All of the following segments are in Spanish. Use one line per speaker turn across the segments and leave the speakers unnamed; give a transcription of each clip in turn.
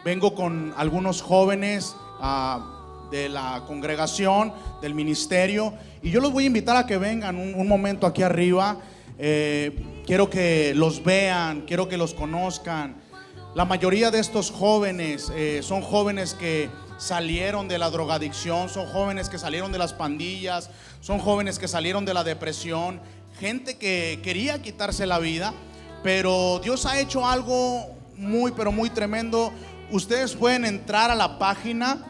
vengo con algunos jóvenes de la congregación, del ministerio, y yo los voy a invitar a que vengan un momento aquí arriba. Quiero que los vean, quiero que los conozcan. La mayoría de estos jóvenes son jóvenes que salieron de la drogadicción, son jóvenes que salieron de las pandillas, son jóvenes que salieron de la depresión, gente que quería quitarse la vida, pero Dios ha hecho algo muy, pero muy tremendo. Ustedes pueden entrar a la página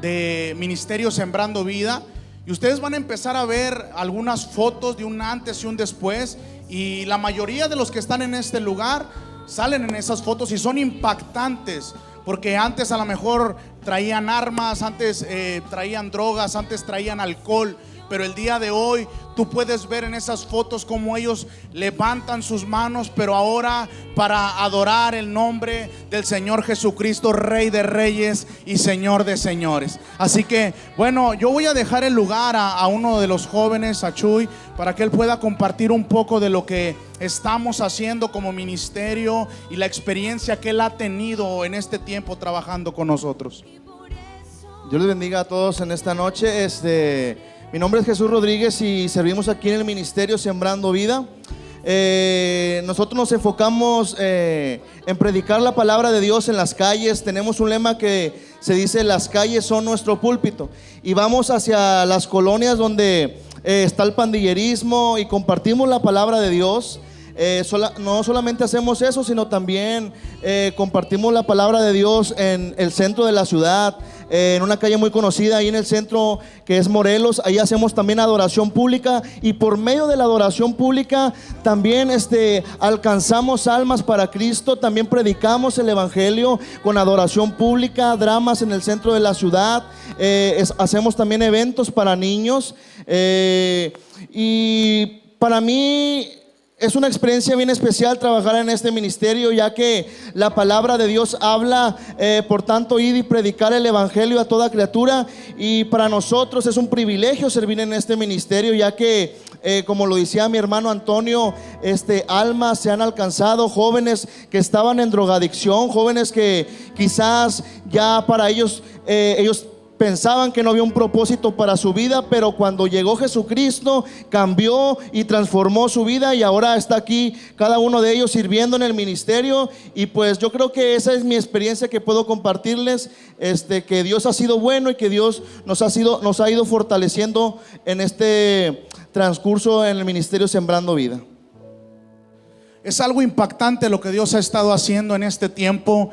de Ministerio Sembrando Vida y ustedes van a empezar a ver algunas fotos de un antes y un después, y la mayoría de los que están en este lugar salen en esas fotos y son impactantes, porque antes a lo mejor traían armas, antes traían drogas, antes traían alcohol, pero el día de hoy tú puedes ver en esas fotos cómo ellos levantan sus manos, pero ahora para adorar el nombre del Señor Jesucristo, Rey de Reyes y Señor de Señores. Así que bueno, yo voy a dejar el lugar a uno de los jóvenes, a Chuy, para que él pueda compartir un poco de lo que estamos haciendo como ministerio y la experiencia que él ha tenido en este tiempo trabajando con nosotros.
Dios les bendiga a todos en esta noche. Mi nombre es Jesús Rodríguez y servimos aquí en el Ministerio Sembrando Vida. Nosotros nos enfocamos en predicar la palabra de Dios en las calles. Tenemos un lema que se dice: las calles son nuestro púlpito, y vamos hacia las colonias donde está el pandillerismo y compartimos la palabra de Dios. No solamente hacemos eso, sino también compartimos la palabra de Dios en el centro de la ciudad, en una calle muy conocida ahí en el centro, que es Morelos. Ahí hacemos también adoración pública, y por medio de la adoración pública también alcanzamos almas para Cristo. También predicamos el evangelio con adoración pública, dramas en el centro de la ciudad. Hacemos también eventos para niños, y para mí es una experiencia bien especial trabajar en este ministerio, ya que la palabra de Dios habla, por tanto, id y predicar el evangelio a toda criatura. Y para nosotros es un privilegio servir en este ministerio, ya que como lo decía mi hermano Antonio, almas se han alcanzado, jóvenes que estaban en drogadicción, jóvenes que quizás ya para ellos pensaban que no había un propósito para su vida, pero cuando llegó Jesucristo cambió y transformó su vida, y ahora está aquí cada uno de ellos sirviendo en el ministerio. Y pues yo creo que esa es mi experiencia que puedo compartirles, que Dios ha sido bueno y que Dios nos ha ido fortaleciendo en este transcurso en el Ministerio Sembrando Vida.
Es algo impactante lo que Dios ha estado haciendo en este tiempo.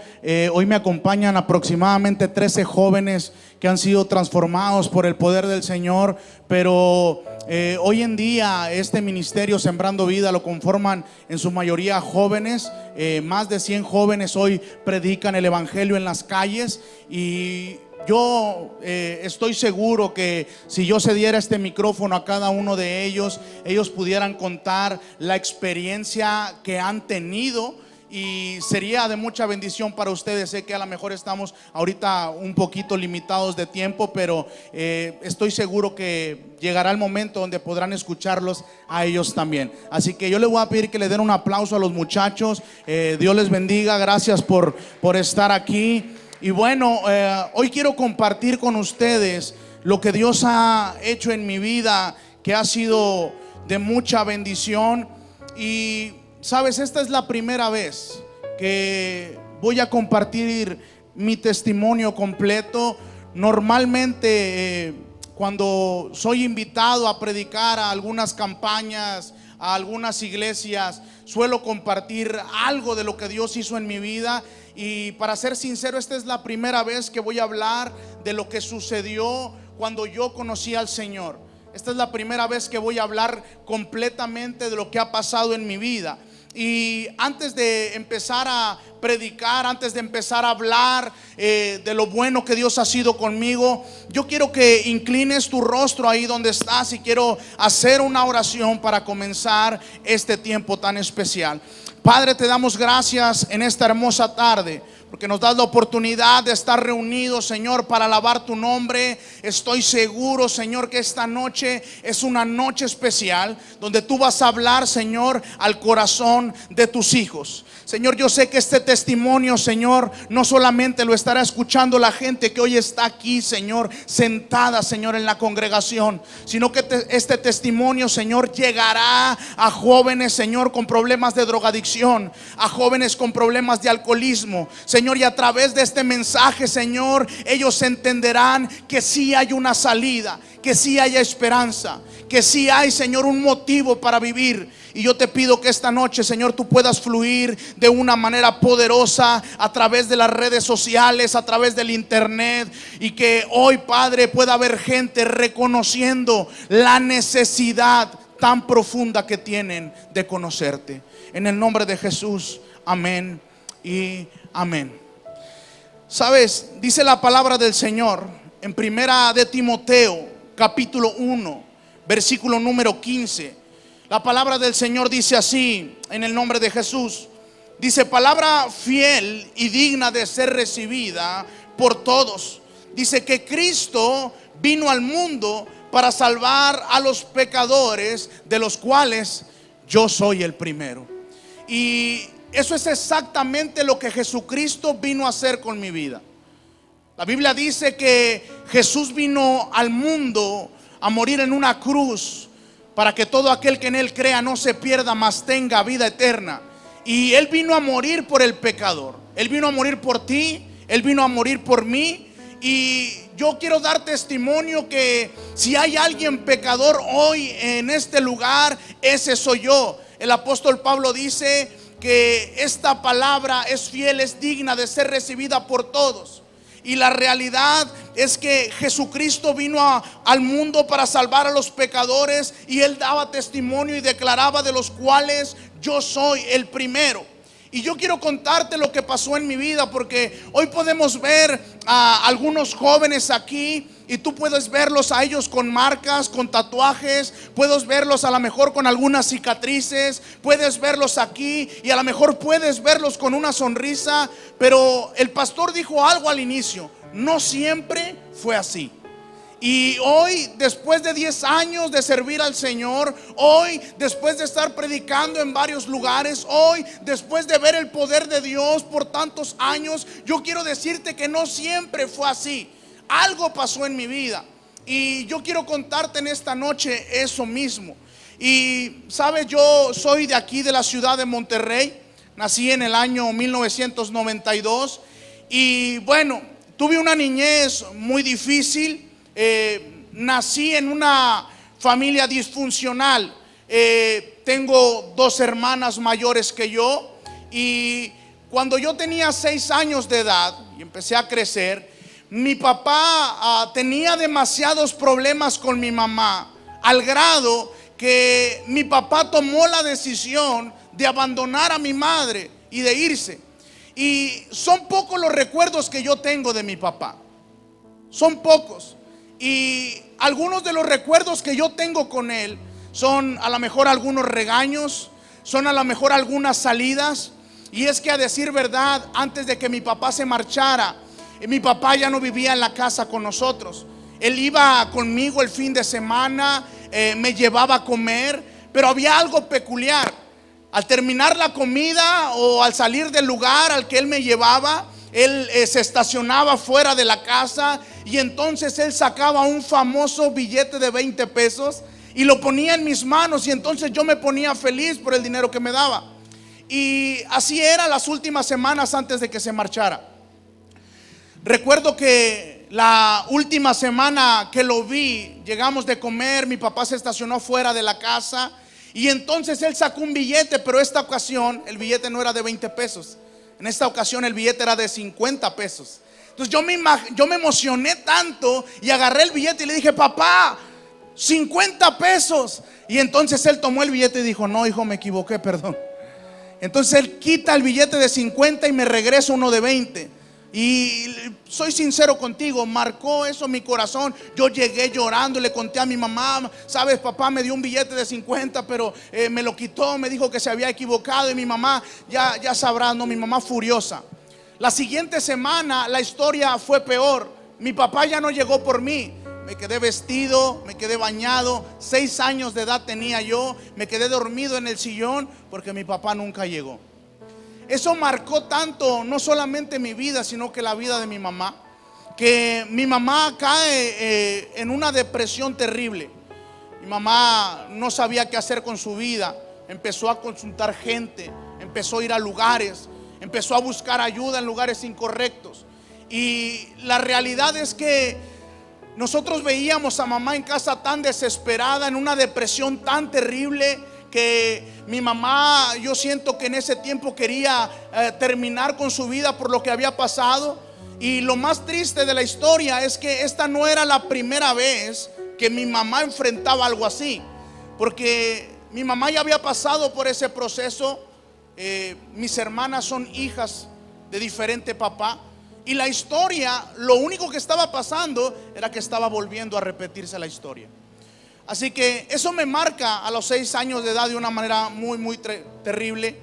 Hoy me acompañan aproximadamente 13 jóvenes que han sido transformados por el poder del Señor. Pero hoy en día este ministerio Sembrando Vida lo conforman en su mayoría jóvenes. Más de 100 jóvenes hoy predican el evangelio en las calles, y yo estoy seguro que si yo cediera este micrófono a cada uno de ellos, ellos pudieran contar la experiencia que han tenido, y sería de mucha bendición para ustedes. Sé que a lo mejor estamos ahorita un poquito limitados de tiempo, pero estoy seguro que llegará el momento donde podrán escucharlos a ellos también. Así que yo les voy a pedir que le den un aplauso a los muchachos. Dios les bendiga, gracias por estar aquí. Y bueno, hoy quiero compartir con ustedes lo que Dios ha hecho en mi vida, que ha sido de mucha bendición. Y sabes, esta es la primera vez que voy a compartir mi testimonio completo. Normalmente cuando soy invitado a predicar a algunas campañas, a algunas iglesias, suelo compartir algo de lo que Dios hizo en mi vida. Y para ser sincero, esta es la primera vez que voy a hablar de lo que sucedió cuando yo conocí al Señor. Esta es la primera vez que voy a hablar completamente de lo que ha pasado en mi vida. Y antes de empezar a predicar, antes de empezar a hablar de lo bueno que Dios ha sido conmigo, yo quiero que inclines tu rostro ahí donde estás, y quiero hacer una oración para comenzar este tiempo tan especial. Padre, te damos gracias en esta hermosa tarde, porque nos das la oportunidad de estar reunidos, Señor, para alabar tu nombre. Estoy seguro, Señor, que esta noche es una noche especial, donde tú vas a hablar, Señor, al corazón de tus hijos. Señor, yo sé que este testimonio, Señor, no solamente lo estará escuchando la gente que hoy está aquí, Señor, sentada, Señor, en la congregación, sino que este testimonio, Señor, llegará a jóvenes, Señor, con problemas de drogadicción, a jóvenes con problemas de alcoholismo, Señor, y a través de este mensaje, Señor, ellos entenderán que sí hay una salida, que sí hay esperanza, que sí hay, Señor, un motivo para vivir. Y yo te pido que esta noche, Señor, tú puedas fluir de una manera poderosa a través de las redes sociales, a través del internet, y que hoy, Padre, pueda haber gente reconociendo la necesidad tan profunda que tienen de conocerte. En el nombre de Jesús, amén y amén. Sabes, dice la palabra del Señor en primera de Timoteo, capítulo 1, versículo número 15. La palabra del Señor dice así, en el nombre de Jesús. Dice: palabra fiel y digna de ser recibida por todos. Dice que Cristo vino al mundo para salvar a los pecadores, de los cuales yo soy el primero. Y eso es exactamente lo que Jesucristo vino a hacer con mi vida. La Biblia dice que Jesús vino al mundo a morir en una cruz para que todo aquel que en Él crea no se pierda, mas tenga vida eterna. Y Él vino a morir por el pecador. Él vino a morir por ti, Él vino a morir por mí. Y yo quiero dar testimonio que si hay alguien pecador hoy en este lugar, ese soy yo. El apóstol Pablo dice que esta palabra es fiel, es digna de ser recibida por todos. Y la realidad es que Jesucristo vino al mundo para salvar a los pecadores, y Él daba testimonio y declaraba: de los cuales yo soy el primero. Y yo quiero contarte lo que pasó en mi vida, porque hoy podemos ver a algunos jóvenes aquí, y tú puedes verlos a ellos con marcas, con tatuajes, puedes verlos a lo mejor con algunas cicatrices, puedes verlos aquí y a lo mejor puedes verlos con una sonrisa. Pero el pastor dijo algo al inicio: no siempre fue así. Y hoy, después de 10 años de servir al Señor, hoy, después de estar predicando en varios lugares, hoy, después de ver el poder de Dios por tantos años, yo quiero decirte que no siempre fue así. Algo pasó en mi vida, y yo quiero contarte en esta noche eso mismo. Y sabes, yo soy de aquí, de la ciudad de Monterrey. Nací en el año 1992. Y bueno, tuve una niñez muy difícil. Nací en una familia disfuncional. Tengo 2 hermanas mayores que yo. Y cuando yo tenía 6 años de edad y empecé a crecer, mi papá tenía demasiados problemas con mi mamá, al grado que mi papá tomó la decisión de abandonar a mi madre y de irse. Y son pocos los recuerdos que yo tengo de mi papá. Son pocos. Y algunos de los recuerdos que yo tengo con él son a lo mejor algunos regaños, son a lo mejor algunas salidas. Y es que, a decir verdad, antes de que mi papá se marchara, mi papá ya no vivía en la casa con nosotros. Él iba conmigo el fin de semana, me llevaba a comer, pero había algo peculiar. Al terminar la comida o al salir del lugar al que él me llevaba, él se estacionaba fuera de la casa, y entonces él sacaba un famoso billete de 20 pesos y lo ponía en mis manos, y entonces yo me ponía feliz por el dinero que me daba. Y así era las últimas semanas antes de que se marchara. Recuerdo que la última semana que lo vi, llegamos de comer, mi papá se estacionó fuera de la casa, y entonces él sacó un billete, pero esta ocasión el billete no era de 20 pesos. En esta ocasión el billete era de 50 pesos. Entonces yo me emocioné tanto y agarré el billete y le dije: papá, 50 pesos. Y entonces él tomó el billete y dijo: no, hijo, me equivoqué, perdón. Entonces él quita el billete de 50 y me regresa uno de 20. Y soy sincero contigo, marcó eso mi corazón. Yo llegué llorando y le conté a mi mamá: sabes, papá me dio un billete de 50, pero me lo quitó, me dijo que se había equivocado. Y mi mamá, ya sabrás, no, mi mamá furiosa. La siguiente semana la historia fue peor. Mi papá ya no llegó por mí. Me quedé vestido, me quedé bañado. 6 años de edad tenía yo. Me quedé dormido en el sillón porque mi papá nunca llegó. Eso marcó tanto, no solamente mi vida, sino que la vida de mi mamá. Que mi mamá cae en una depresión terrible. Mi mamá no sabía qué hacer con su vida. Empezó a consultar gente, empezó a ir a lugares, empezó a buscar ayuda en lugares incorrectos. Y la realidad es que nosotros veíamos a mamá en casa tan desesperada, en una depresión tan terrible, que mi mamá, yo siento que en ese tiempo quería terminar con su vida por lo que había pasado. Y lo más triste de la historia es que esta no era la primera vez que mi mamá enfrentaba algo así, porque mi mamá ya había pasado por ese proceso. Mis hermanas son hijas de diferente papá, y la historia, lo único que estaba pasando era que estaba volviendo a repetirse la historia. Así que eso me marca a los 6 años de edad de una manera muy terrible.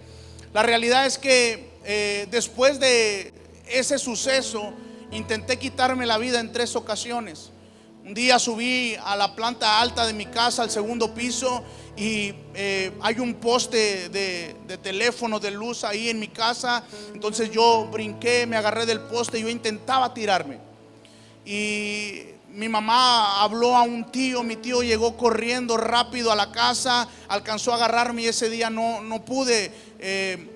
La realidad es que después de ese suceso intenté quitarme la vida en 3 ocasiones. Un día subí a la planta alta de mi casa, al segundo piso, y hay un poste de teléfono, de luz ahí en mi casa. Entonces yo brinqué, me agarré del poste y yo intentaba tirarme. Y mi mamá habló a un tío, mi tío llegó corriendo rápido a la casa, alcanzó a agarrarme y ese día no pude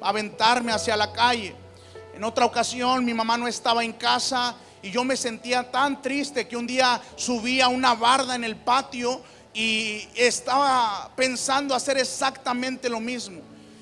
aventarme hacia la calle. En otra ocasión mi mamá no estaba en casa y yo me sentía tan triste que un día subí a una barda en el patio y estaba pensando hacer exactamente lo mismo.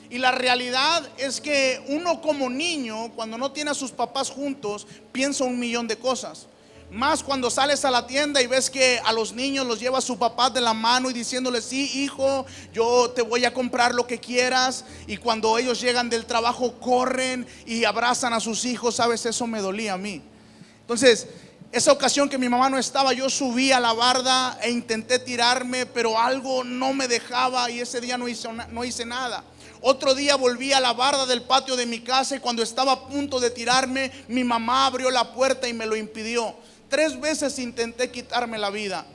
Y la realidad es que uno como niño, cuando no tiene a sus papás juntos, piensa 1.000.000 de cosas. Más cuando sales a la tienda y ves que a los niños los lleva su papá de la mano y diciéndoles: sí, hijo, yo te voy a comprar lo que quieras. Y cuando ellos llegan del trabajo corren y abrazan a sus hijos. Sabes, eso me dolía a mí. Entonces, esa ocasión que mi mamá no estaba, yo subí a la barda e intenté tirarme, pero algo no me dejaba y ese día no hice nada. Otro día volví a la barda del patio de mi casa y cuando estaba a punto de tirarme, mi mamá abrió la puerta y me lo impidió. 3 veces intenté quitarme la vida.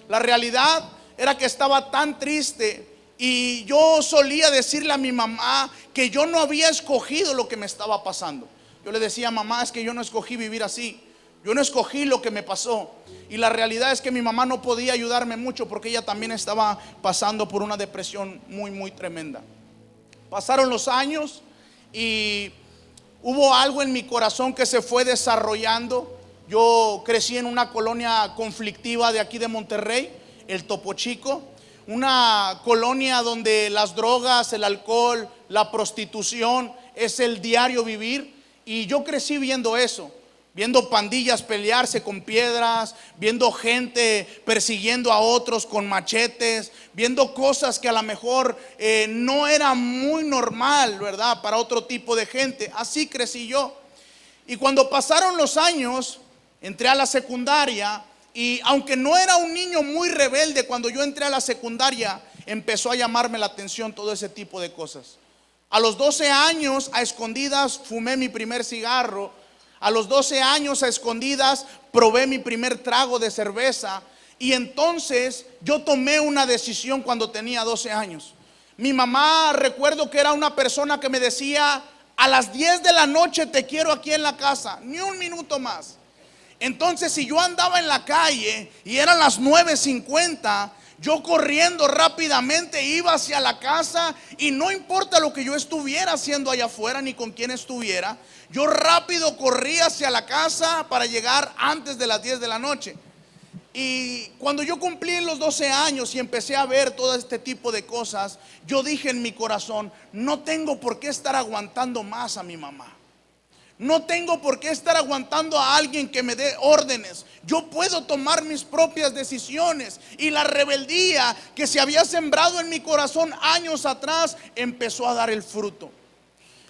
La realidad era que estaba tan triste y yo solía decirle a mi mamá que yo no había escogido lo que me estaba pasando. Yo le decía: mamá, es que yo no escogí vivir así, yo no escogí lo que me pasó. Y la realidad es que mi mamá no podía ayudarme mucho porque ella también estaba pasando por una depresión muy tremenda. Pasaron los años y hubo algo en mi corazón que se fue desarrollando. Yo crecí en una colonia conflictiva de aquí de Monterrey, el Topo Chico, una colonia donde las drogas, el alcohol, la prostitución es el diario vivir. Y yo crecí viendo eso, viendo pandillas pelearse con piedras, viendo gente persiguiendo a otros con machetes, viendo cosas que a lo mejor no era muy normal, ¿verdad?, para otro tipo de gente. Así crecí yo. Y cuando pasaron los años, entré a la secundaria y aunque no era un niño muy rebelde, cuando yo entré a la secundaria empezó a llamarme la atención todo ese tipo de cosas. A los 12 años, a escondidas, fumé mi primer cigarro. A los 12 años, a escondidas, probé mi primer trago de cerveza. Y entonces yo tomé una decisión cuando tenía 12 años. Mi mamá, recuerdo que era una persona que me decía: a las 10 de la noche te quiero aquí en la casa, ni un minuto más. Entonces, si yo andaba en la calle y eran las 9:50, yo corriendo rápidamente iba hacia la casa y no importa lo que yo estuviera haciendo allá afuera ni con quién estuviera, yo rápido corría hacia la casa para llegar antes de las 10 de la noche. Y cuando yo cumplí los 12 años y empecé a ver todo este tipo de cosas, yo dije en mi corazón: no tengo por qué estar aguantando más a mi mamá. No tengo por qué estar aguantando a alguien que me dé órdenes. Yo puedo tomar mis propias decisiones. Y la rebeldía que se había sembrado en mi corazón años atrás empezó a dar el fruto.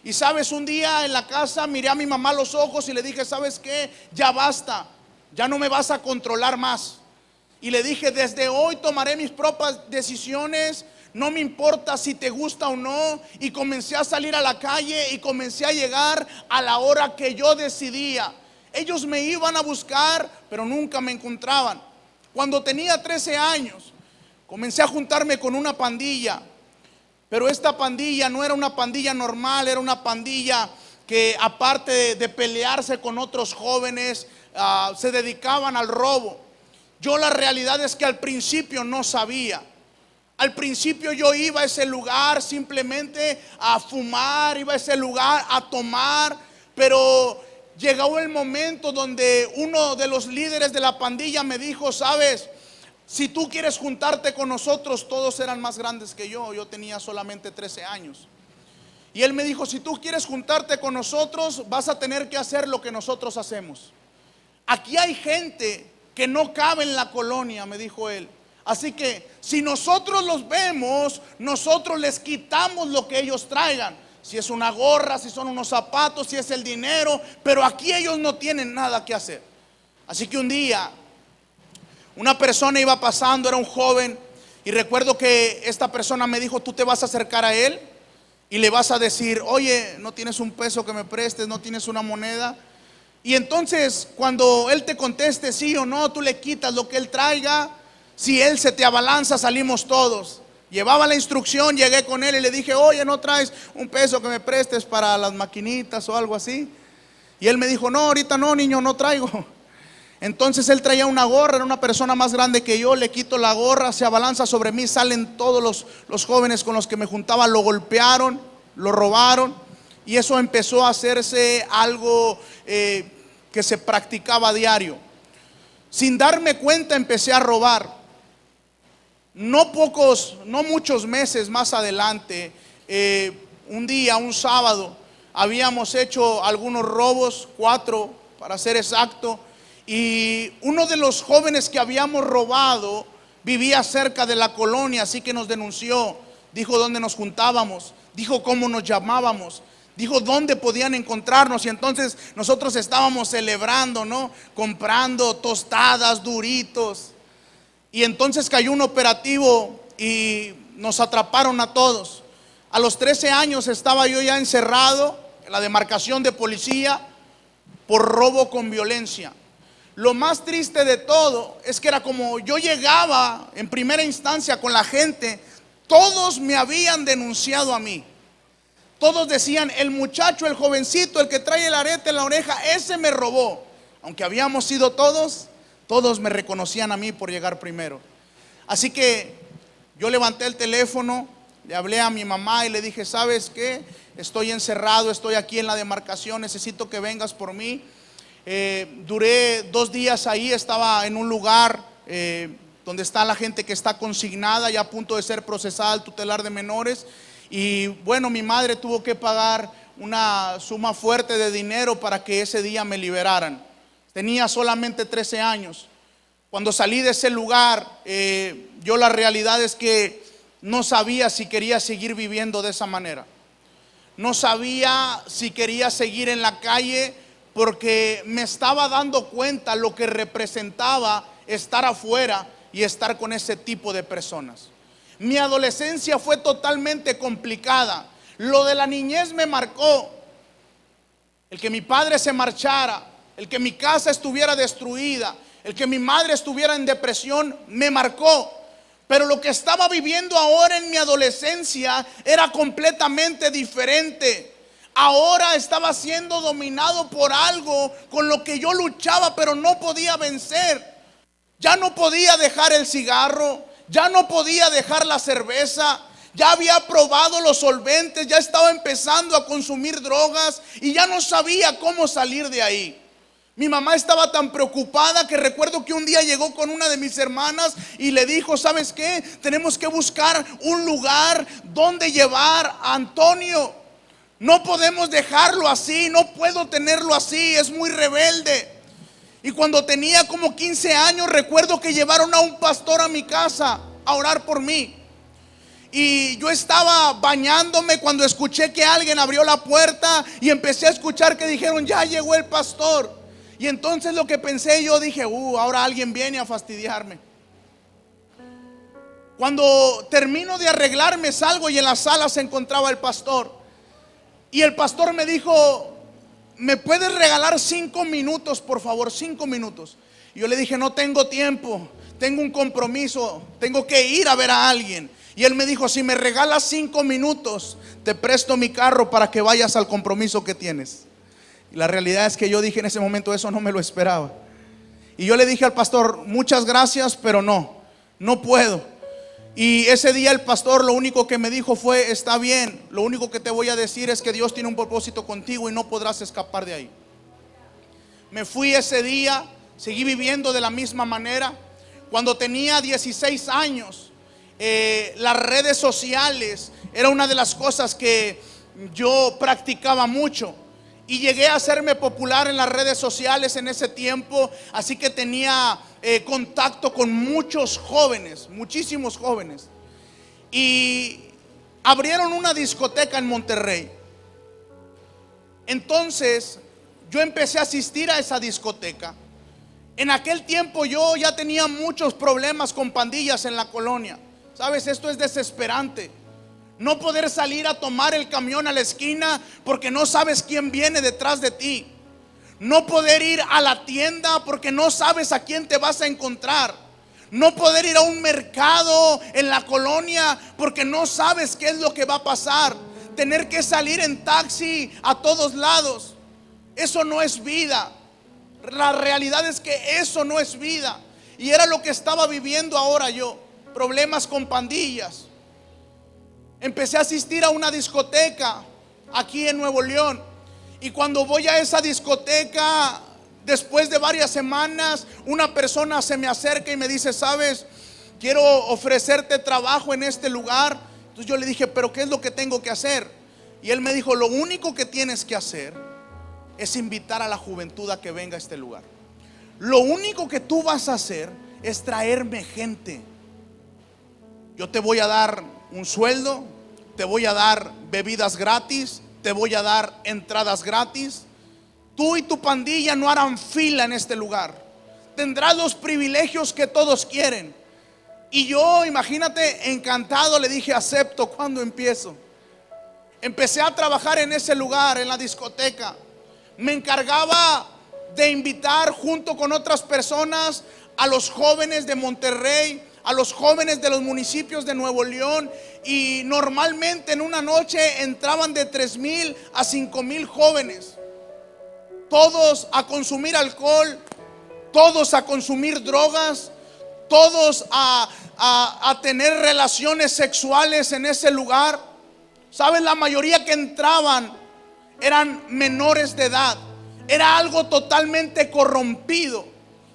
Y sabes, un día en la casa miré a mi mamá a los ojos y le dije: ¿sabes qué? Ya basta, ya no me vas a controlar más. Y le dije: desde hoy tomaré mis propias decisiones. No me importa si te gusta o no. Y comencé a salir a la calle y comencé a llegar a la hora que yo decidía. Ellos me iban a buscar, pero nunca me encontraban. Cuando tenía 13 años, comencé a juntarme con una pandilla. Pero esta pandilla no era una pandilla normal, era una pandilla que aparte de pelearse con otros jóvenes, se dedicaban al robo. Yo la realidad es que al principio no sabía. Al principio yo iba a ese lugar simplemente a fumar, iba a ese lugar a tomar, pero llegó el momento donde uno de los líderes de la pandilla me dijo: sabes, si tú quieres juntarte con nosotros, todos eran más grandes que yo tenía solamente 13 años. Y él me dijo: si tú quieres juntarte con nosotros, vas a tener que hacer lo que nosotros hacemos. Aquí hay gente que no cabe en la colonia, me dijo él. Así que si nosotros los vemos, nosotros les quitamos lo que ellos traigan. Si es una gorra, si son unos zapatos, si es el dinero, pero aquí ellos no tienen nada que hacer. Así que un día una persona iba pasando, era un joven, y recuerdo que esta persona me dijo: tú te vas a acercar a él y le vas a decir: oye, ¿no tienes un peso que me prestes? ¿No tienes una moneda? Y entonces cuando él te conteste sí o no, tú le quitas lo que él traiga. Si él se te abalanza, salimos todos. Llevaba la instrucción, llegué con él y le dije: oye, ¿no traes un peso que me prestes para las maquinitas o algo así? Y él me dijo: no, ahorita no, niño, no traigo. Entonces él traía una gorra, era una persona más grande que yo. Le quito la gorra, se abalanza sobre mí, salen todos los jóvenes con los que me juntaba, lo golpearon, lo robaron. Y eso empezó a hacerse algo que se practicaba a diario. Sin darme cuenta empecé a robar. No muchos meses más adelante, un día, un sábado, habíamos hecho algunos robos, 4 para ser exacto. Y uno de los jóvenes que habíamos robado vivía cerca de la colonia, así que nos denunció. Dijo dónde nos juntábamos, dijo cómo nos llamábamos, dijo dónde podían encontrarnos. Y entonces nosotros estábamos celebrando, ¿no? Comprando tostadas, Duritos. Y entonces cayó un operativo y nos atraparon a todos. A los 13 años estaba yo ya encerrado en la demarcación de policía por robo con violencia. Lo más triste de todo es que era como yo llegaba en primera instancia con la gente, todos me habían denunciado a mí. Todos decían: el muchacho, el jovencito, el que trae el arete en la oreja, ese me robó. Aunque habíamos sido todos me reconocían a mí por llegar primero. Así que yo levanté el teléfono, le hablé a mi mamá y le dije: ¿sabes qué? Estoy encerrado, estoy aquí en la demarcación, necesito que vengas por mí. Duré 2 días ahí, estaba en un lugar donde está la gente que está consignada y a punto de ser procesada al tutelar de menores. Y bueno, mi madre tuvo que pagar una suma fuerte de dinero para que ese día me liberaran. Tenía solamente 13 años. Cuando salí de ese lugar, yo la realidad es que no sabía si quería seguir viviendo de esa manera. No sabía si quería seguir en la calle, porque me estaba dando cuenta lo que representaba estar afuera y estar con ese tipo de personas. Mi adolescencia fue totalmente complicada. Lo de la niñez me marcó. El que mi padre se marchara, el que mi casa estuviera destruida, el que mi madre estuviera en depresión, me marcó. Pero lo que estaba viviendo ahora en mi adolescencia era completamente diferente. Ahora estaba siendo dominado por algo con lo que yo luchaba, pero no podía vencer. Ya no podía dejar el cigarro, ya no podía dejar la cerveza, ya había probado los solventes, ya estaba empezando a consumir drogas y ya no sabía cómo salir de ahí. Mi mamá estaba tan preocupada que recuerdo que un día llegó con una de mis hermanas y le dijo: ¿sabes qué? Tenemos que buscar un lugar donde llevar a Antonio. No podemos dejarlo así, no puedo tenerlo así, es muy rebelde. Y cuando tenía como 15 años, recuerdo que llevaron a un pastor a mi casa a orar por mí. Y yo estaba bañándome cuando escuché que alguien abrió la puerta y empecé a escuchar que dijeron: ya llegó el pastor. Y entonces lo que pensé, yo dije: ahora alguien viene a fastidiarme. Cuando termino de arreglarme, salgo y en la sala se encontraba el pastor. Y el pastor me dijo: ¿me puedes regalar 5 minutos, por favor? 5 minutos. Y yo le dije: no tengo tiempo, tengo un compromiso, tengo que ir a ver a alguien. Y él me dijo: si me regalas 5 minutos, te presto mi carro para que vayas al compromiso que tienes. Y la realidad es que yo dije en ese momento, eso no me lo esperaba. Y yo le dije al pastor: muchas gracias, pero no puedo. Y ese día el pastor lo único que me dijo fue: está bien, lo único que te voy a decir es que Dios tiene un propósito contigo y no podrás escapar de ahí. Me fui ese día, seguí viviendo de la misma manera. Cuando tenía 16 años, las redes sociales era una de las cosas que yo practicaba mucho. Y llegué a hacerme popular en las redes sociales en ese tiempo. Así que tenía contacto con muchos jóvenes, muchísimos jóvenes. Y abrieron una discoteca en Monterrey. Entonces yo empecé a asistir a esa discoteca. En aquel tiempo yo ya tenía muchos problemas con pandillas en la colonia. Sabes, esto es desesperante. No poder salir a tomar el camión a la esquina porque no sabes quién viene detrás de ti. No poder ir a la tienda porque no sabes a quién te vas a encontrar. No poder ir a un mercado en la colonia porque no sabes qué es lo que va a pasar. Tener que salir en taxi a todos lados. Eso no es vida. La realidad es que eso no es vida. Y era lo que estaba viviendo ahora yo. Problemas con pandillas. Empecé a asistir a una discoteca aquí en Nuevo León. Y cuando voy a esa discoteca, después de varias semanas, una persona se me acerca y me dice: sabes, quiero ofrecerte trabajo en este lugar. Entonces yo le dije: pero ¿qué es lo que tengo que hacer? Y él me dijo: lo único que tienes que hacer es invitar a la juventud a que venga a este lugar. Lo único que tú vas a hacer es traerme gente. Yo te voy a dar un sueldo, te voy a dar bebidas gratis, te voy a dar entradas gratis. Tú y tu pandilla no harán fila en este lugar. Tendrás los privilegios que todos quieren. Y yo, imagínate, encantado le dije: acepto. ¿Cuándo empiezo? Empecé a trabajar en ese lugar, en la discoteca. Me encargaba de invitar junto con otras personas a los jóvenes de Monterrey, a los jóvenes de los municipios de Nuevo León. Y normalmente en una noche entraban de 3,000 a 5,000 jóvenes. Todos a consumir alcohol, todos a consumir drogas, todos a tener relaciones sexuales en ese lugar. ¿Sabes? La mayoría que entraban eran menores de edad. Era algo totalmente corrompido.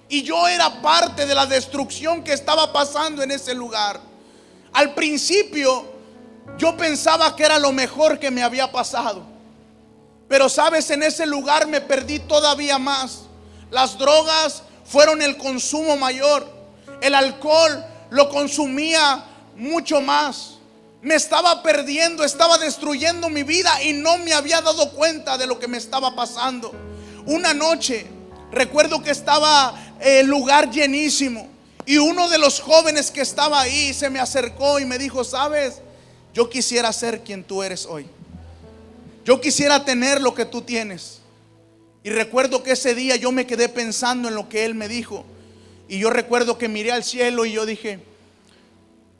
Y yo era parte de la destrucción que estaba pasando en ese lugar. Al principio yo pensaba que era lo mejor que me había pasado. Pero sabes, en ese lugar me perdí todavía más. Las drogas fueron el consumo mayor. El alcohol lo consumía mucho más. Me estaba perdiendo, estaba destruyendo mi vida y no me había dado cuenta de lo que me estaba pasando. Una noche recuerdo que estaba el lugar llenísimo y uno de los jóvenes que estaba ahí se me acercó y me dijo: sabes, yo quisiera ser quien tú eres hoy. Yo quisiera tener lo que tú tienes. Y recuerdo que ese día yo me quedé pensando en lo que él me dijo. Y yo recuerdo que miré al cielo y yo dije: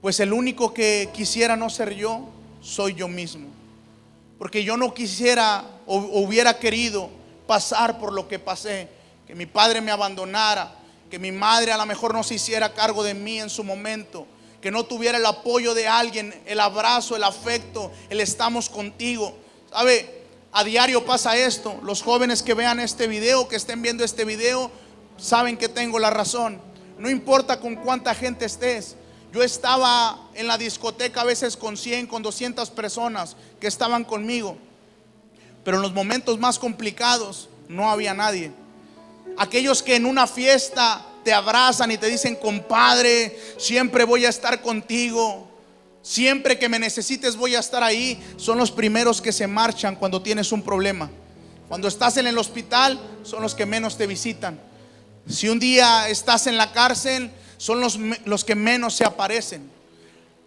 pues el único que quisiera no ser yo, soy yo mismo. Porque yo no quisiera o hubiera querido pasar por lo que pasé. Que mi padre me abandonara, que mi madre a lo mejor no se hiciera cargo de mí en su momento, que no tuviera el apoyo de alguien, el abrazo, el afecto, el estamos contigo. ¿Sabe? A diario pasa esto. Los jóvenes que vean este video, que estén viendo este video, saben que tengo la razón. No importa con cuánta gente estés. Yo estaba en la discoteca a veces con 100, con 200 personas que estaban conmigo. Pero en los momentos más complicados no había nadie. Aquellos que en una fiesta te abrazan y te dicen: compadre, siempre voy a estar contigo, siempre que me necesites voy a estar ahí, son los primeros que se marchan cuando tienes un problema. Cuando estás en el hospital, son los que menos te visitan. Si un día estás en la cárcel, son los que menos se aparecen.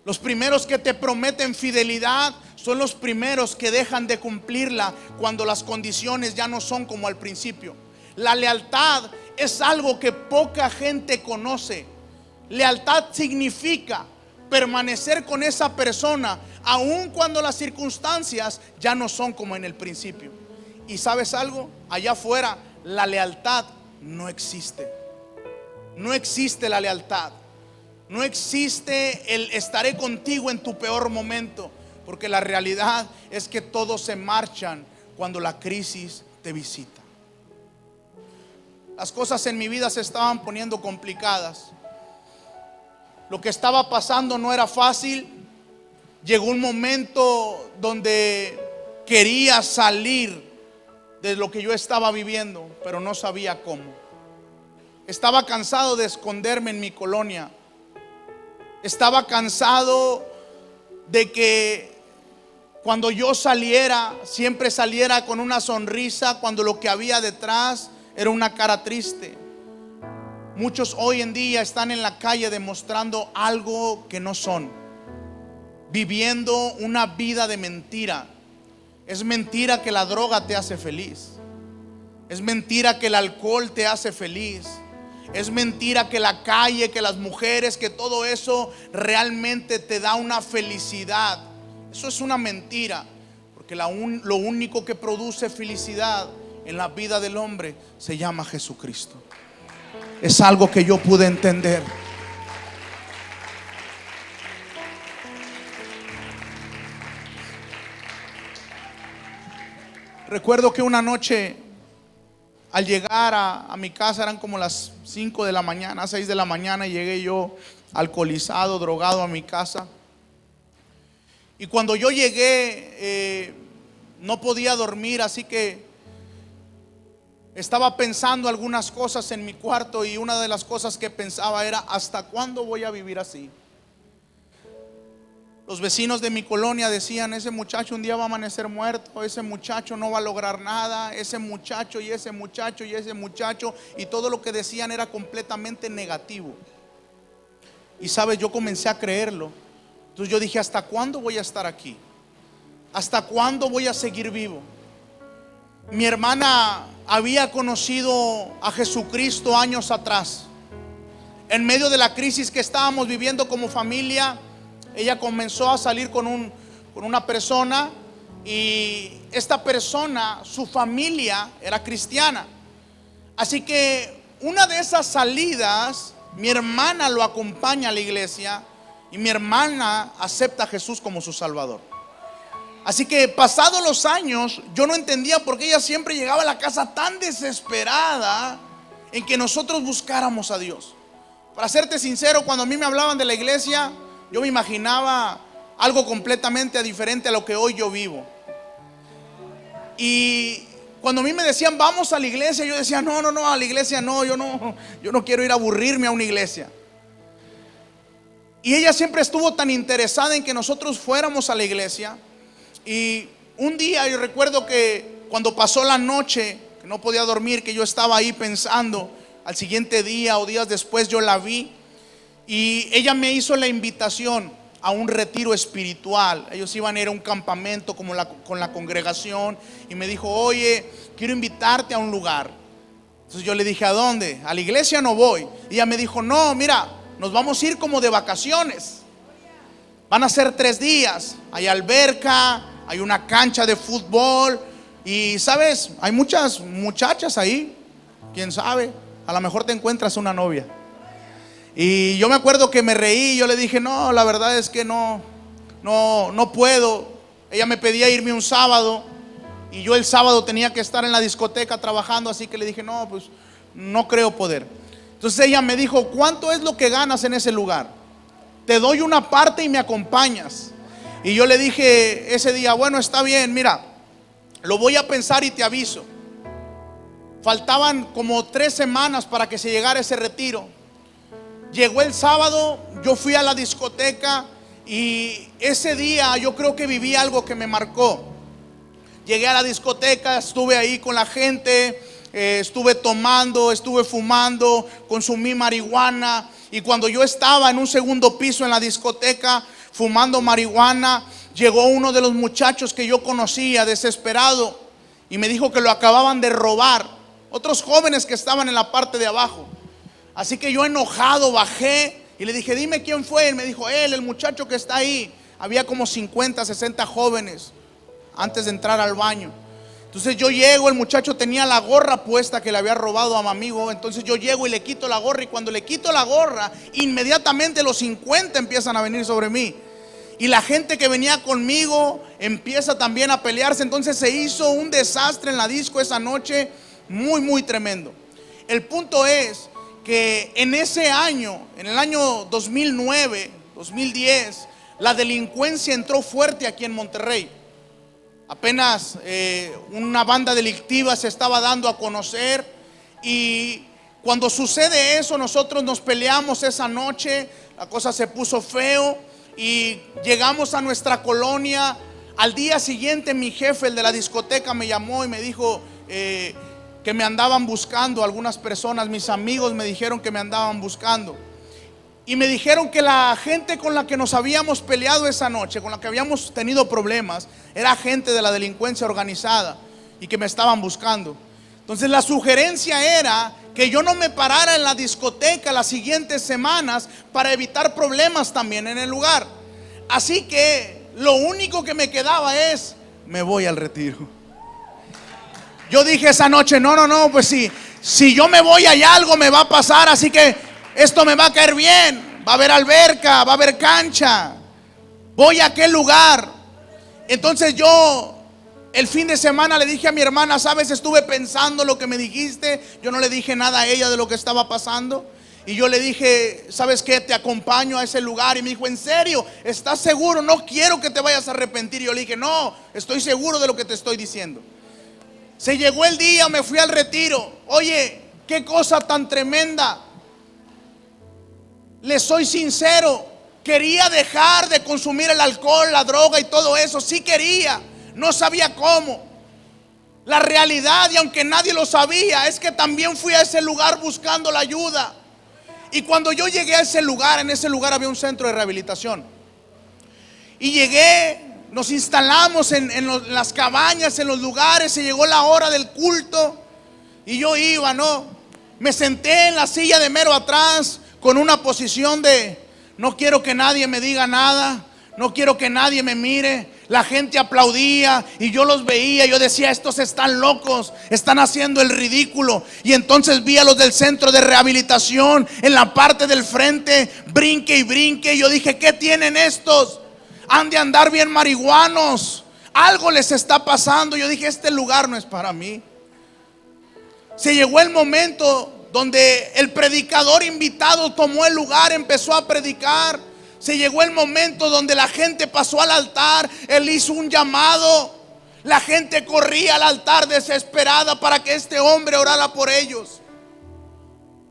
Los primeros que te prometen fidelidad son los primeros que dejan de cumplirla cuando las condiciones ya no son como al principio. La lealtad es algo que poca gente conoce. Lealtad significa permanecer con esa persona, aun cuando las circunstancias ya no son como en el principio. Y ¿sabes algo? Allá afuera la lealtad no existe. No existe la lealtad. No existe el estaré contigo en tu peor momento, porque la realidad es que todos se marchan cuando la crisis te visita. Las cosas en mi vida se estaban poniendo complicadas. Lo que estaba pasando no era fácil. Llegó un momento donde quería salir de lo que yo estaba viviendo, pero no sabía cómo. Estaba cansado de esconderme en mi colonia. Estaba cansado de que cuando yo saliera, siempre saliera con una sonrisa, cuando lo que había detrás era una cara triste. Muchos hoy en día están en la calle demostrando algo que no son, viviendo una vida de mentira. Es mentira que la droga te hace feliz. Es mentira que el alcohol te hace feliz. Es mentira que la calle, que las mujeres, que todo eso realmente te da una felicidad. Eso es una mentira, porque lo único que produce felicidad en la vida del hombre se llama Jesucristo. Es algo que yo pude entender. Recuerdo que una noche, al llegar a mi casa, eran como las 5 de la mañana, 6 de la mañana, y llegué yo alcoholizado, drogado a mi casa. Y cuando yo llegué, no podía dormir, así que estaba pensando algunas cosas en mi cuarto, y una de las cosas que pensaba era: ¿hasta cuándo voy a vivir así? Los vecinos de mi colonia decían: ese muchacho un día va a amanecer muerto, ese muchacho no va a lograr nada, ese muchacho y ese muchacho y ese muchacho, y todo lo que decían era completamente negativo. Y sabes, yo comencé a creerlo. Entonces yo dije: ¿hasta cuándo voy a estar aquí? ¿Hasta cuándo voy a seguir vivo? Mi hermana había conocido a Jesucristo años atrás. En medio de la crisis que estábamos viviendo como familia, ella comenzó a salir con una persona, y esta persona, su familia era cristiana. Así que una de esas salidas, mi hermana lo acompaña a la iglesia, y mi hermana acepta a Jesús como su Salvador. Así que pasados los años, yo no entendía por qué ella siempre llegaba a la casa tan desesperada en que nosotros buscáramos a Dios. Para serte sincero, cuando a mí me hablaban de la iglesia, yo me imaginaba algo completamente diferente a lo que hoy yo vivo. Y cuando a mí me decían: vamos a la iglesia, yo decía: no, a la iglesia no, yo no quiero ir a aburrirme a una iglesia. Y ella siempre estuvo tan interesada en que nosotros fuéramos a la iglesia. Y un día yo recuerdo que cuando pasó la noche, que no podía dormir, que yo estaba ahí pensando, al siguiente día o días después yo la vi, y ella me hizo la invitación a un retiro espiritual. Ellos iban a ir a un campamento con la congregación, y me dijo: oye, quiero invitarte a un lugar. Entonces yo le dije: ¿a dónde? A la iglesia no voy. Y ella me dijo: no, mira, nos vamos a ir como de vacaciones. Van a ser 3 días. Hay alberca, hay una cancha de fútbol, y sabes, hay muchas muchachas ahí. Quién sabe, a lo mejor te encuentras una novia. Y yo me acuerdo que me reí. Yo le dije: no, la verdad es que no puedo. Ella me pedía irme un sábado, y yo el sábado tenía que estar en la discoteca trabajando, así que le dije: no, pues no creo poder. Entonces ella me dijo: ¿cuánto es lo que ganas en ese lugar? Te doy una parte y me acompañas. Y yo le dije ese día: bueno, está bien, mira, lo voy a pensar y te aviso. Faltaban como 3 semanas para que se llegara ese retiro. Llegó el sábado, yo fui a la discoteca, y ese día yo creo que viví algo que me marcó. Llegué a la discoteca, estuve ahí con la gente, estuve tomando, estuve fumando, consumí marihuana. Y cuando yo estaba en un segundo piso en la discoteca fumando marihuana, llegó uno de los muchachos que yo conocía desesperado, y me dijo que lo acababan de robar otros jóvenes que estaban en la parte de abajo. Así que yo enojado bajé Y le dije, dime quién fue. Él me dijo, el muchacho que está ahí. Había como 50, 60 jóvenes antes de entrar al baño. Entonces yo llego, el muchacho tenía la gorra puesta que le había robado a mi amigo. Entonces yo llego y le quito la gorra, y cuando le quito la gorra, inmediatamente los 50 empiezan a venir sobre mí. Y la gente que venía conmigo empieza también a pelearse. Entonces se hizo un desastre en la disco esa noche, muy, muy tremendo. El punto es que en ese año, en el año 2009, 2010, la delincuencia entró fuerte aquí en Monterrey. Apenas una banda delictiva se estaba dando a conocer, y cuando sucede eso, nosotros nos peleamos esa noche. La cosa se puso feo y llegamos a nuestra colonia. Al día siguiente mi jefe, el de la discoteca, me llamó y me dijo que me andaban buscando algunas personas. Mis amigos me dijeron que me andaban buscando. Y me dijeron que la gente con la que nos habíamos peleado esa noche, con la que habíamos tenido problemas, era gente de la delincuencia organizada y que me estaban buscando. Entonces la sugerencia era que yo no me parara en la discoteca las siguientes semanas para evitar problemas también en el lugar. Así que lo único que me quedaba es, me voy al retiro. Yo dije esa noche, no, pues si yo me voy allá algo me va a pasar, así que esto me va a caer bien. Va a haber alberca, va a haber cancha. Voy a aquel lugar. Entonces yo el fin de semana le dije a mi hermana, sabes, estuve pensando lo que me dijiste. Yo no le dije nada a ella de lo que estaba pasando. Y yo le dije, ¿sabes qué? Te acompaño a ese lugar. Y me dijo, ¿en serio? ¿Estás seguro? No quiero que te vayas a arrepentir. Y yo le dije, no, estoy seguro de lo que te estoy diciendo. Se llegó el día, me fui al retiro. Oye, qué cosa tan tremenda. Les soy sincero, quería dejar de consumir el alcohol, la droga y todo eso. Sí quería, no sabía cómo. La realidad, y aunque nadie lo sabía, es que también fui a ese lugar buscando la ayuda. Y cuando yo llegué a ese lugar, en ese lugar había un centro de rehabilitación. Y llegué, nos instalamos en las cabañas, en los lugares. Se llegó la hora del culto y yo iba, me senté en la silla de mero atrás, con una posición de no quiero que nadie me diga nada, no quiero que nadie me mire. La gente aplaudía y yo los veía. Yo decía, estos están locos, están haciendo el ridículo. Y entonces vi a los del centro de rehabilitación en la parte del frente, brinque y brinque. Y yo dije, ¿qué tienen estos? Han de andar bien marihuanos, algo les está pasando. Yo dije, este lugar no es para mí. Se llegó el momento donde el predicador invitado tomó el lugar, empezó a predicar. Se llegó el momento donde la gente pasó al altar. Él hizo un llamado. La gente corría al altar desesperada para que este hombre orara por ellos.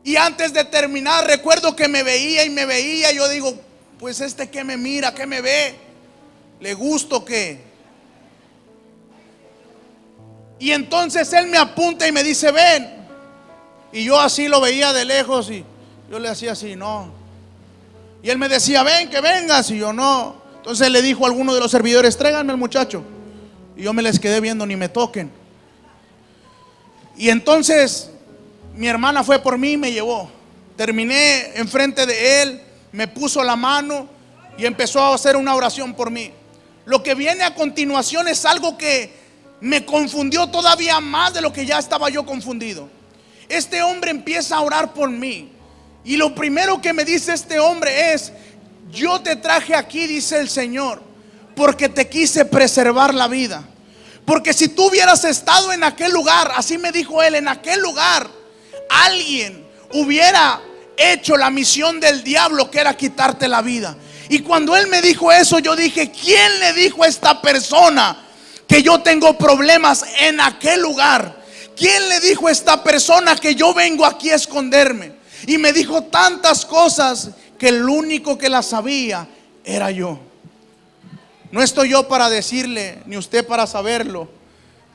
Y antes de terminar, recuerdo que me veía y me veía. Yo digo, pues este que me mira, que me ve, ¿le gusto o qué? Y entonces él me apunta y me dice, ven. Y yo así lo veía de lejos y yo le hacía así, no. Y él me decía, ven, que vengas. Y yo, no. Entonces le dijo a alguno de los servidores, tráiganme al muchacho. Y yo me les quedé viendo, ni me toquen. Y entonces mi hermana fue por mí y me llevó. Terminé enfrente de él, me puso la mano y empezó a hacer una oración por mí. Lo que viene a continuación es algo que me confundió todavía más de lo que ya estaba yo confundido. Este hombre empieza a orar por mí. Y lo primero que me dice este hombre es, yo te traje aquí, dice el Señor, porque te quise preservar la vida. Porque si tú hubieras estado en aquel lugar, así me dijo él, en aquel lugar, alguien hubiera hecho la misión del diablo, que era quitarte la vida. Y cuando él me dijo eso, yo dije, ¿quién le dijo a esta persona que yo tengo problemas en aquel lugar? ¿Quién le dijo a esta persona que yo vengo aquí a esconderme? Y me dijo tantas cosas que el único que las sabía era yo. No estoy yo para decirle, ni usted para saberlo,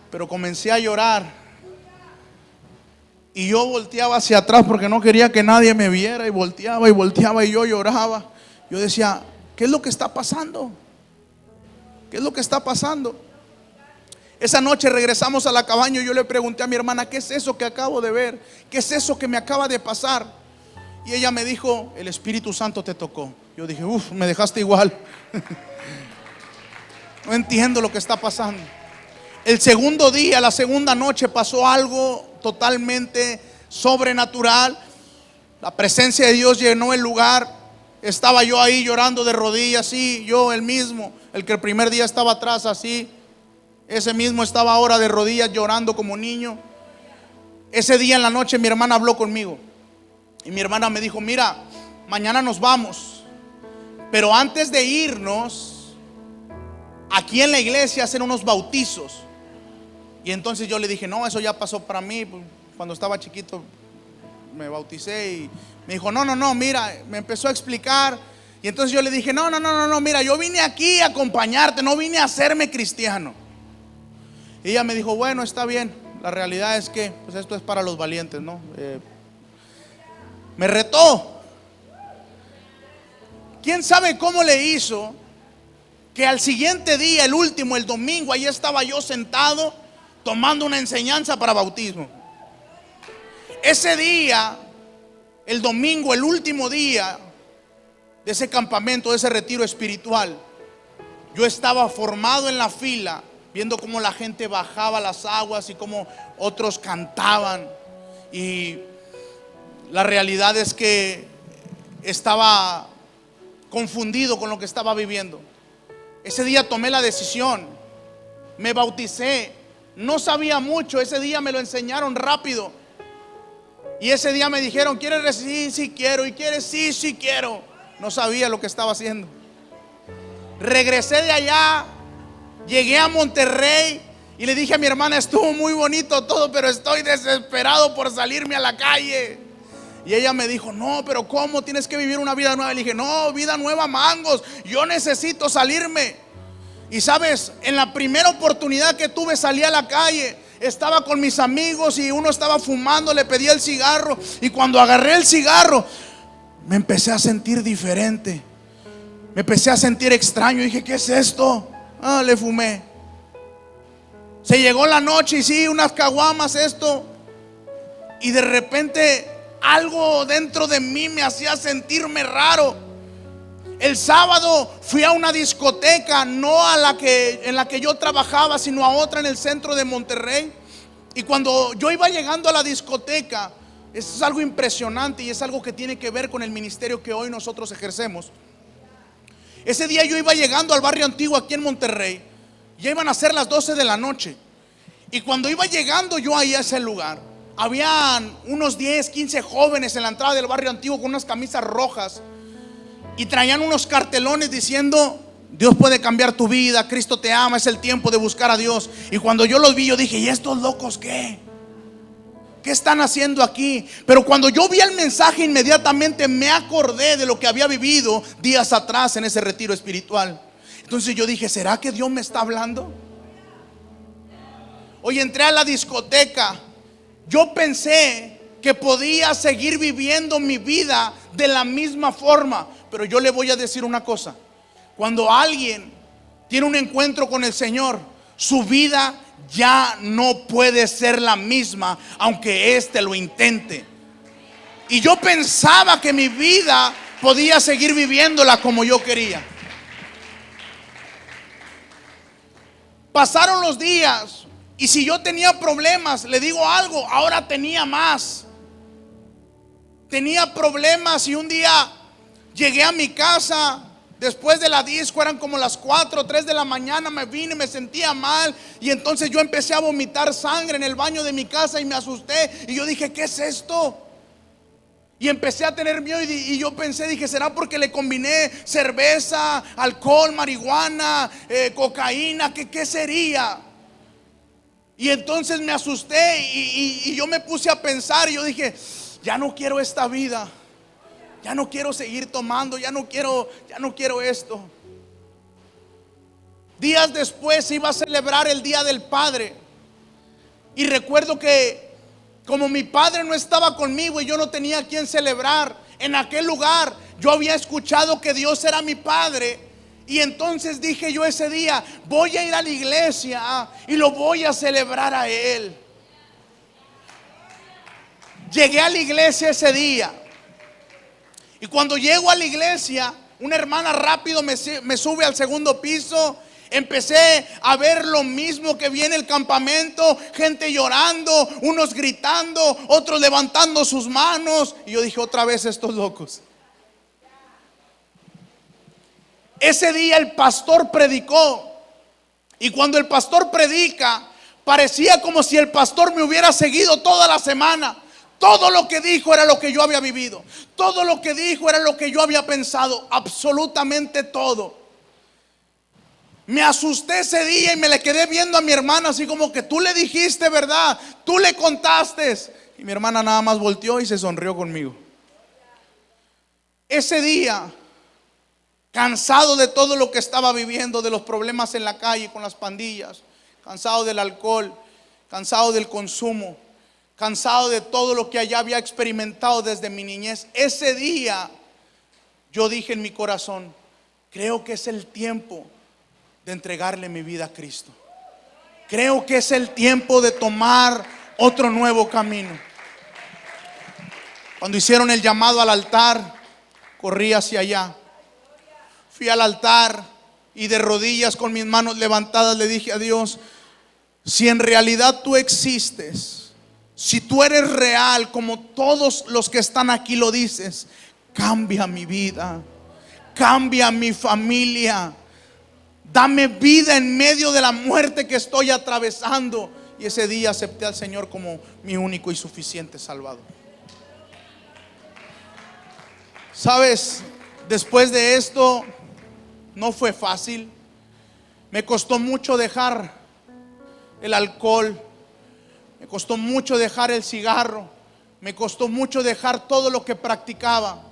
pero comencé a llorar. Y yo volteaba hacia atrás porque no quería que nadie me viera. Y volteaba y yo lloraba. Yo decía, ¿qué es lo que está pasando? ¿Qué es lo que está pasando? Esa noche regresamos a la cabaña y yo le pregunté a mi hermana, ¿qué es eso que acabo de ver? ¿Qué es eso que me acaba de pasar? Y ella me dijo, el Espíritu Santo te tocó. Yo dije, uff, me dejaste igual. No entiendo lo que está pasando. El segundo día, la segunda noche, pasó algo totalmente sobrenatural. La presencia de Dios llenó el lugar. Estaba yo ahí llorando de rodillas, así, yo el mismo, el que el primer día estaba atrás, así. Ese mismo estaba ahora de rodillas llorando como niño. Ese día en la noche mi hermana habló conmigo. Y mi hermana me dijo, mira, mañana nos vamos, pero antes de irnos, aquí en la iglesia hacen unos bautizos. Y entonces yo le dije, no, eso ya pasó para mí. Cuando estaba chiquito me bauticé. Y me dijo, no, mira, me empezó a explicar. Y entonces yo le dije, no, mira, yo vine aquí a acompañarte, no vine a hacerme cristiano. Y ella me dijo, bueno, está bien. La realidad es que pues esto es para los valientes, ¿no? Me retó. ¿Quién sabe cómo le hizo? Que al siguiente día, el último, el domingo, ahí estaba yo sentado tomando una enseñanza para bautismo. Ese día, el domingo, el último día de ese campamento, de ese retiro espiritual, yo estaba formado en la fila, viendo cómo la gente bajaba las aguas y cómo otros cantaban. Y la realidad es que estaba confundido con lo que estaba viviendo. Ese día tomé la decisión, me bauticé. No sabía mucho, ese día me lo enseñaron rápido. Y ese día me dijeron, ¿quieres recibir? Sí quiero. ¿Y quieres? Sí quiero. No sabía lo que estaba haciendo. Regresé de allá, llegué a Monterrey y le dije a mi hermana, estuvo muy bonito todo, pero estoy desesperado por salirme a la calle. Y ella me dijo, no, pero ¿cómo? Tienes que vivir una vida nueva. Le dije, no, vida nueva, mangos, yo necesito salirme. Y sabes, en la primera oportunidad que tuve salí a la calle. Estaba con mis amigos y uno estaba fumando, le pedí el cigarro. Y cuando agarré el cigarro, me empecé a sentir diferente. Me empecé a sentir extraño. Dije, ¿qué es esto? Le fumé. Se llegó la noche y sí, unas caguamas, esto. Y de repente algo dentro de mí me hacía sentirme raro. El sábado fui a una discoteca, no a la que en la que yo trabajaba, sino a otra en el centro de Monterrey. Y cuando yo iba llegando a la discoteca, eso es algo impresionante y es algo que tiene que ver con el ministerio que hoy nosotros ejercemos. Ese día yo iba llegando al barrio antiguo aquí en Monterrey. Ya iban a ser las 12 de la noche. Y cuando iba llegando yo ahí a ese lugar, habían unos 10, 15 jóvenes en la entrada del barrio antiguo con unas camisas rojas. Y traían unos cartelones diciendo, Dios puede cambiar tu vida, Cristo te ama, es el tiempo de buscar a Dios. Y cuando yo los vi, yo dije, ¿y estos locos qué? ¿Qué están haciendo aquí? Pero cuando yo vi el mensaje, inmediatamente me acordé de lo que había vivido días atrás en ese retiro espiritual. Entonces yo dije, ¿será que Dios me está hablando? Hoy entré a la discoteca. Yo pensé que podía seguir viviendo mi vida de la misma forma. Pero yo le voy a decir una cosa. Cuando alguien tiene un encuentro con el Señor, su vida ya no puede ser la misma, aunque éste lo intente. Y yo pensaba que mi vida podía seguir viviéndola como yo quería. Pasaron los días y si yo tenía problemas, le digo algo, ahora tenía más. Tenía problemas y un día llegué a mi casa después de la disco, eran como las 4 o 3 de la mañana, me vine, me sentía mal y entonces yo empecé a vomitar sangre en el baño de mi casa y me asusté y yo dije, ¿qué es esto? Y empecé a tener miedo y yo pensé, dije, ¿será porque le combiné cerveza, alcohol, marihuana, cocaína? ¿Qué sería? Y entonces me asusté y yo me puse a pensar y yo dije, ya no quiero esta vida. Ya no quiero seguir tomando, ya no quiero esto. Días después iba a celebrar el Día del Padre. Y recuerdo que como mi padre no estaba conmigo y yo no tenía a quien celebrar, en aquel lugar yo había escuchado que Dios era mi padre. Y entonces dije yo ese día, voy a ir a la iglesia y lo voy a celebrar a Él. Llegué a la iglesia ese día. Y cuando llego a la iglesia, una hermana rápido me sube al segundo piso. Empecé a ver lo mismo que vi en el campamento, gente llorando, unos gritando, otros levantando sus manos. Y yo dije, otra vez estos locos. Ese día el pastor predicó. Y cuando el pastor predica, parecía como si el pastor me hubiera seguido toda la semana. Todo lo que dijo era lo que yo había vivido. Todo lo que dijo era lo que yo había pensado. Absolutamente todo. Me asusté ese día y me le quedé viendo a mi hermana así como que tú le dijiste, ¿verdad? Tú le contaste. Y mi hermana nada más volteó y se sonrió conmigo. Ese día, cansado de todo lo que estaba viviendo, de los problemas en la calle con las pandillas, cansado del alcohol, cansado del consumo, cansado de todo lo que allá había experimentado desde mi niñez, ese día yo dije en mi corazón, creo que es el tiempo de entregarle mi vida a Cristo. Creo que es el tiempo de tomar otro nuevo camino. Cuando hicieron el llamado al altar, corrí hacia allá. Fui al altar y de rodillas con mis manos levantadas le dije a Dios, si en realidad tú existes, si tú eres real como todos los que están aquí lo dices, cambia mi vida, cambia mi familia, dame vida en medio de la muerte que estoy atravesando. Y ese día acepté al Señor como mi único y suficiente Salvador. ¿Sabes? Después de esto no fue fácil. Me costó mucho dejar el alcohol. Me costó mucho dejar el cigarro. Me costó mucho dejar todo lo que practicaba.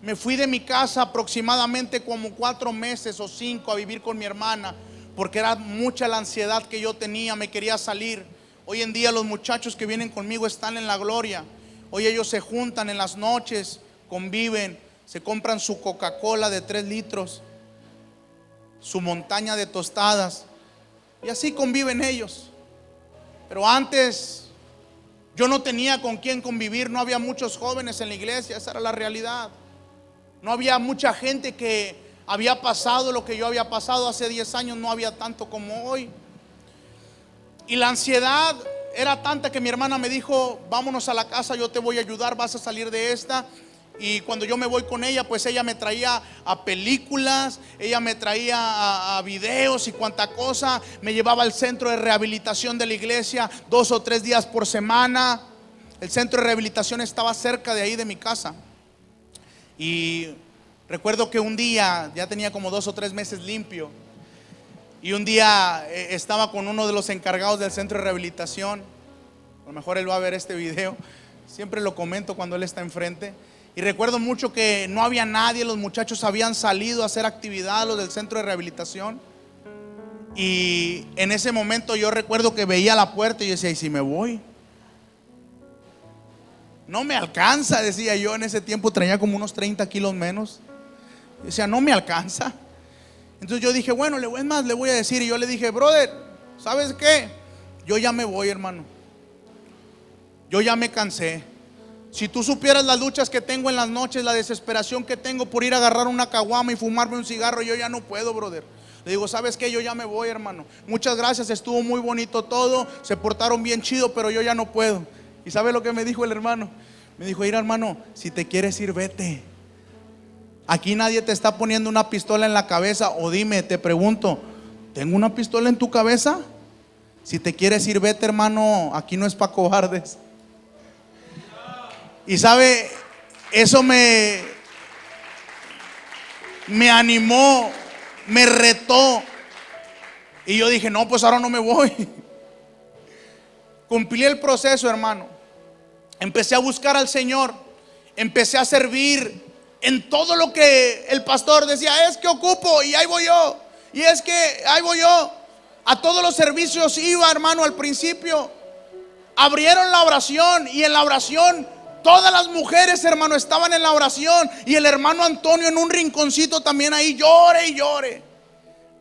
Me fui de mi casa aproximadamente como 4 meses o 5 a vivir con mi hermana, porque era mucha la ansiedad que yo tenía, me quería salir. Hoy en día los muchachos que vienen conmigo están en la gloria. Hoy ellos se juntan en las noches, conviven, se compran su Coca-Cola de 3 litros, su montaña de tostadas, y así conviven ellos. Pero antes yo no tenía con quién convivir, no había muchos jóvenes en la iglesia, esa era la realidad. No había mucha gente que había pasado lo que yo había pasado hace 10 años, no había tanto como hoy. Y la ansiedad era tanta que mi hermana me dijo, vámonos a la casa, yo te voy a ayudar, vas a salir de esta. Y cuando yo me voy con ella, pues ella me traía a películas, ella me traía a videos y cuanta cosa. Me llevaba al centro de rehabilitación de la iglesia 2 o 3 días por semana. El centro de rehabilitación estaba cerca de ahí de mi casa. Y recuerdo que un día, ya tenía como 2 o 3 meses limpio, y un día estaba con uno de los encargados del centro de rehabilitación. A lo mejor él va a ver este video, siempre lo comento cuando él está enfrente. Y recuerdo mucho que no había nadie, los muchachos habían salido a hacer actividad, los del centro de rehabilitación. Y en ese momento yo recuerdo que veía la puerta y yo decía, ¿y si me voy? No me alcanza, decía yo. En ese tiempo traía como unos 30 kilos menos. Decía, no me alcanza. Entonces yo dije, bueno, es más, le voy a decir. Y yo le dije, brother, ¿sabes qué? Yo ya me voy, hermano. Yo ya me cansé. Si tú supieras las luchas que tengo en las noches, la desesperación que tengo por ir a agarrar una caguama y fumarme un cigarro, yo ya no puedo, brother. Le digo, ¿sabes qué? Yo ya me voy, hermano. Muchas gracias, estuvo muy bonito todo, se portaron bien chido, pero yo ya no puedo. ¿Y sabe lo que me dijo el hermano? Me dijo, mira, hermano, si te quieres ir, vete. Aquí nadie te está poniendo una pistola en la cabeza. O dime, te pregunto, ¿tengo una pistola en tu cabeza? Si te quieres ir, vete, hermano. Aquí no es para cobardes. Y sabe, eso me animó, me retó. Y yo dije, no, pues ahora no me voy. Cumplí el proceso, hermano. Empecé a buscar al Señor. Empecé a servir en todo lo que el pastor decía, es que ocupo y ahí voy yo. Y es que ahí voy yo. A todos los servicios iba, hermano, al principio. Abrieron la oración y en la oración todas las mujeres, hermano, estaban en la oración. Y el hermano Antonio en un rinconcito también ahí, llore y llore.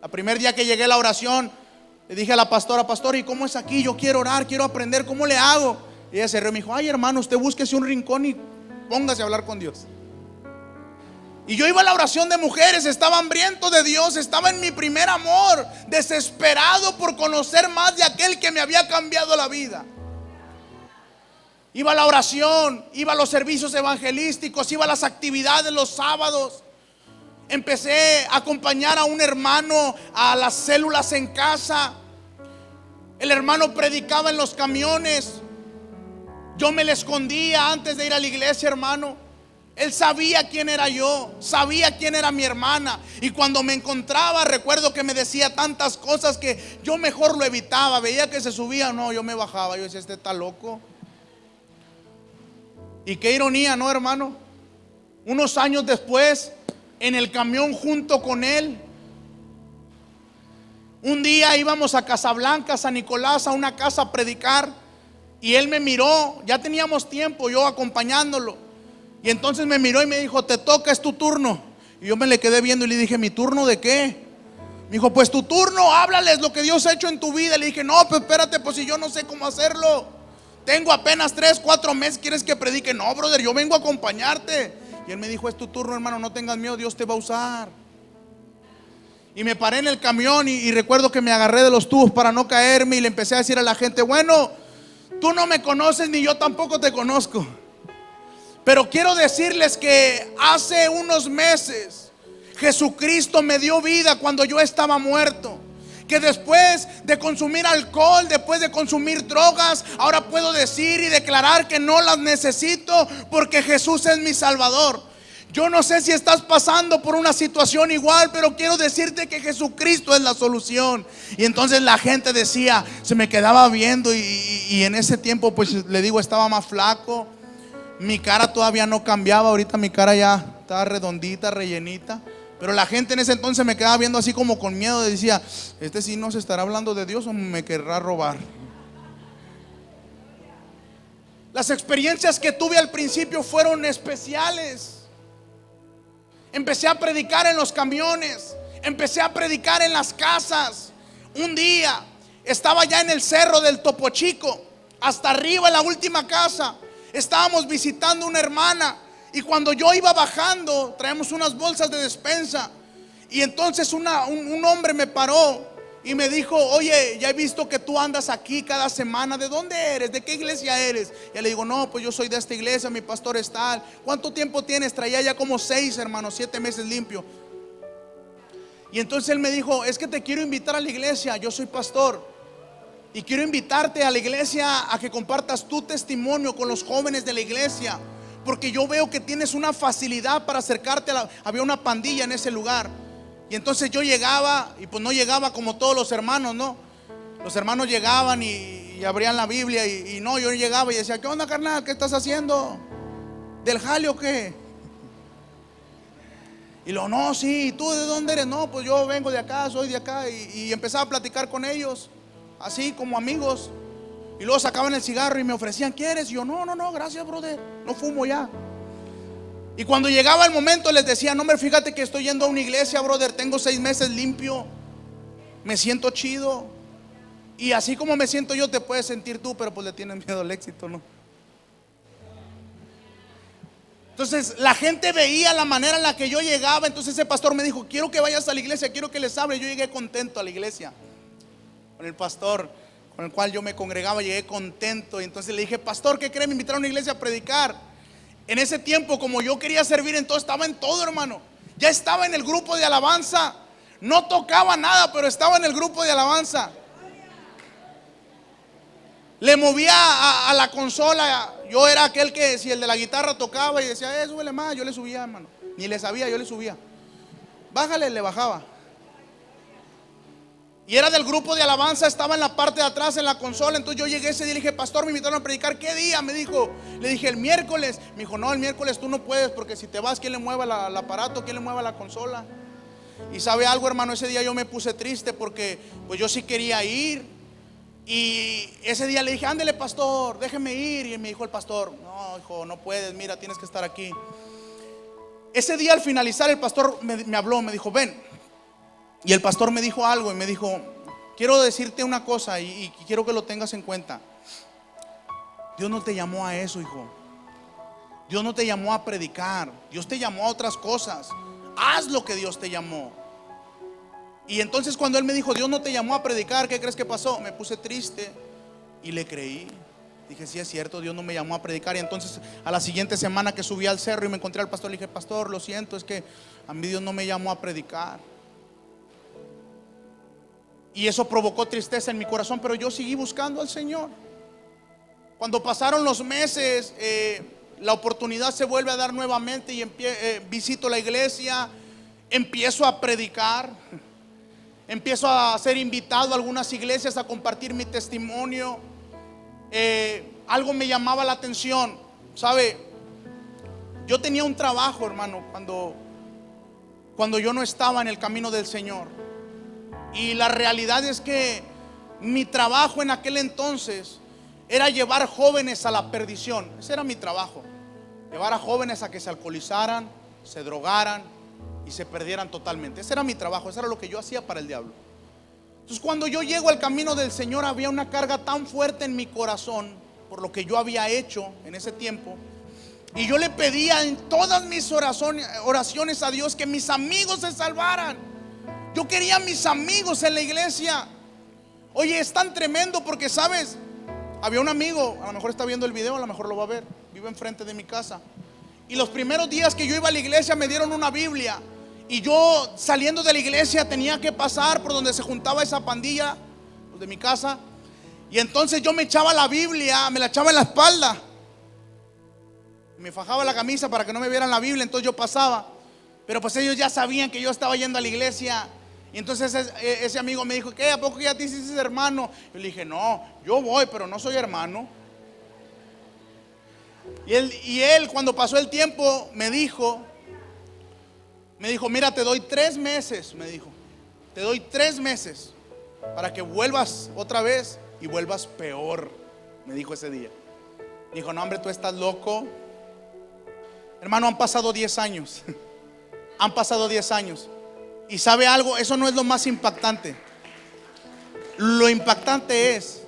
El primer día que llegué a la oración, le dije a la pastora, pastora, ¿y cómo es aquí? Yo quiero orar, quiero aprender, ¿cómo le hago? Y ella se rió y me dijo, ay, hermano, usted búsquese un rincón y póngase a hablar con Dios. Y yo iba a la oración de mujeres, estaba hambriento de Dios, estaba en mi primer amor, desesperado por conocer más de aquel que me había cambiado la vida. Iba a la oración, iba a los servicios evangelísticos, iba a las actividades los sábados. Empecé a acompañar a un hermano a las células en casa. El hermano predicaba en los camiones. Yo me le escondía antes de ir a la iglesia, hermano. Él sabía quién era yo, sabía quién era mi hermana. Y cuando me encontraba, recuerdo que me decía tantas cosas que yo mejor lo evitaba. Veía que se subía, no, yo me bajaba. Yo decía, este está loco. Y qué ironía, ¿no, hermano? Unos años después, en el camión junto con él, un día íbamos a Casablanca, San Nicolás, a una casa a predicar. Y él me miró, ya teníamos tiempo yo acompañándolo. Y entonces me miró y me dijo, te toca, es tu turno. Y yo me le quedé viendo y le dije, ¿mi turno de qué? Me dijo, pues tu turno, háblales lo que Dios ha hecho en tu vida. Y le dije, no, pues espérate, pues si yo no sé cómo hacerlo. Tengo apenas 3, 4 meses, ¿quieres que predique? No, brother, yo vengo a acompañarte. Y él me dijo, es tu turno, hermano, no tengas miedo, Dios te va a usar. Y me paré en el camión y recuerdo que me agarré de los tubos para no caerme. Y le empecé a decir a la gente, bueno, tú no me conoces ni yo tampoco te conozco, pero quiero decirles que hace unos meses Jesucristo me dio vida cuando yo estaba muerto. Que después de consumir alcohol, después de consumir drogas, ahora puedo decir y declarar que no las necesito porque Jesús es mi Salvador. Yo no sé si estás pasando por una situación igual, pero quiero decirte que Jesucristo es la solución. Y entonces la gente decía, se me quedaba viendo y en ese tiempo pues le digo, estaba más flaco. Mi cara todavía no cambiaba, ahorita mi cara ya estaba redondita, rellenita. Pero la gente en ese entonces me quedaba viendo así como con miedo. Decía, este sí no se estará hablando de Dios o me querrá robar. Las experiencias que tuve al principio fueron especiales. Empecé a predicar en los camiones, empecé a predicar en las casas. Un día estaba ya en el cerro del Topo Chico, hasta arriba en la última casa. Estábamos visitando una hermana. Y cuando yo iba bajando, traemos unas bolsas de despensa. Y entonces un hombre me paró y me dijo, oye, ya he visto que tú andas aquí cada semana. ¿De dónde eres? ¿De qué iglesia eres? Y le digo, no, pues yo soy de esta iglesia, mi pastor es tal. ¿Cuánto tiempo tienes? Traía ya como 6, hermanos, 7 meses limpio. Y entonces él me dijo, es que te quiero invitar a la iglesia, yo soy pastor. Y quiero invitarte a la iglesia a que compartas tu testimonio con los jóvenes de la iglesia. Porque yo veo que tienes una facilidad para acercarte había una pandilla en ese lugar. Y entonces yo llegaba, y pues no llegaba como todos los hermanos, ¿no? Los hermanos llegaban y abrían la Biblia y no, yo llegaba y decía, ¿qué onda, carnal? ¿Qué estás haciendo? ¿Del jale o qué? Y luego, no, sí, ¿tú de dónde eres? No, pues yo vengo de acá, soy de acá. Y empezaba a platicar con ellos, así como amigos. Y luego sacaban el cigarro y me ofrecían, ¿quieres? Y yo, no, gracias, brother, no fumo ya. Y cuando llegaba el momento les decía, no, hombre, fíjate que estoy yendo a una iglesia, brother, tengo 6 meses limpio, me siento chido. Y así como me siento yo, te puedes sentir tú, pero pues le tienen miedo al éxito, ¿no? Entonces la gente veía la manera en la que yo llegaba. Entonces ese pastor me dijo, quiero que vayas a la iglesia, quiero que les hable. Yo llegué contento a la iglesia con el pastor con el cual yo me congregaba, llegué contento. Y entonces le dije, pastor, ¿qué cree? Me invitaron a una iglesia a predicar. En ese tiempo, como yo quería servir, entonces estaba en todo, hermano. Ya estaba en el grupo de alabanza. No tocaba nada, pero estaba en el grupo de alabanza. Le movía a la consola. Yo era aquel que si el de la guitarra tocaba y decía, súbele más, yo le subía, hermano. Ni le sabía, yo le subía. Bájale, le bajaba. Y era del grupo de alabanza, estaba en la parte de atrás en la consola. Entonces yo llegué ese día y le dije, pastor, me invitaron a predicar. ¿Qué día? Me dijo. Le dije, el miércoles. Me dijo, no, el miércoles tú no puedes, porque si te vas, ¿quién le mueva el aparato? ¿Quién le mueva la consola? Y sabe algo, hermano, ese día yo me puse triste porque pues yo sí quería ir. Y ese día le dije, ándele, pastor, déjeme ir. Y me dijo el pastor, no, hijo, no puedes, mira, tienes que estar aquí. Ese día al finalizar el pastor me habló, me dijo, ven. Y el pastor me dijo algo y me dijo, quiero decirte una cosa y quiero que lo tengas en cuenta. Dios no te llamó a eso, hijo. Dios no te llamó a predicar, Dios te llamó a otras cosas. Haz lo que Dios te llamó. Y entonces cuando él me dijo, Dios no te llamó a predicar, ¿qué crees que pasó? Me puse triste y le creí. Dije, sí es cierto, Dios no me llamó a predicar. Y entonces a la siguiente semana que subí al cerro y me encontré al pastor, le dije, pastor, lo siento, es que a mí Dios no me llamó a predicar. Y eso provocó tristeza en mi corazón, pero yo seguí buscando al Señor. Cuando pasaron los meses, la oportunidad se vuelve a dar nuevamente y visito la iglesia, empiezo a predicar, empiezo a ser invitado a algunas iglesias a compartir mi testimonio. Algo me llamaba la atención, ¿sabe? Yo tenía un trabajo, hermano, cuando yo no estaba en el camino del Señor. Y la realidad es que mi trabajo en aquel entonces era llevar jóvenes a la perdición. Ese era mi trabajo, llevar a jóvenes a que se alcoholizaran, se drogaran y se perdieran totalmente. Ese era mi trabajo, eso era lo que yo hacía para el diablo. Entonces cuando yo llego al camino del Señor, había una carga tan fuerte en mi corazón por lo que yo había hecho en ese tiempo. Y yo le pedía en todas mis oraciones a Dios que mis amigos se salvaran. Yo quería a mis amigos en la iglesia. Oye, es tan tremendo porque, ¿sabes? Había un amigo, a lo mejor está viendo el video, a lo mejor lo va a ver, vive enfrente de mi casa. Y los primeros días que yo iba a la iglesia me dieron una Biblia. Y yo saliendo de la iglesia tenía que pasar por donde se juntaba esa pandilla, los de mi casa. Y entonces yo me echaba la Biblia, me la echaba en la espalda, me fajaba la camisa para que no me vieran la Biblia. Entonces yo pasaba, pero pues ellos ya sabían que yo estaba yendo a la iglesia. Y entonces ese amigo me dijo, ¿qué? ¿A poco ya te hiciste hermano? Yo le dije, no, yo voy, pero no soy hermano. Y él cuando pasó el tiempo me dijo, mira, te doy 3 meses, me dijo, te doy 3 meses para que vuelvas otra vez y vuelvas peor, me dijo ese día. Dijo, no hombre, tú estás loco. Hermano, han pasado 10 años. Han pasado 10 años. Y ¿sabe algo? Eso no es lo más impactante. Lo impactante es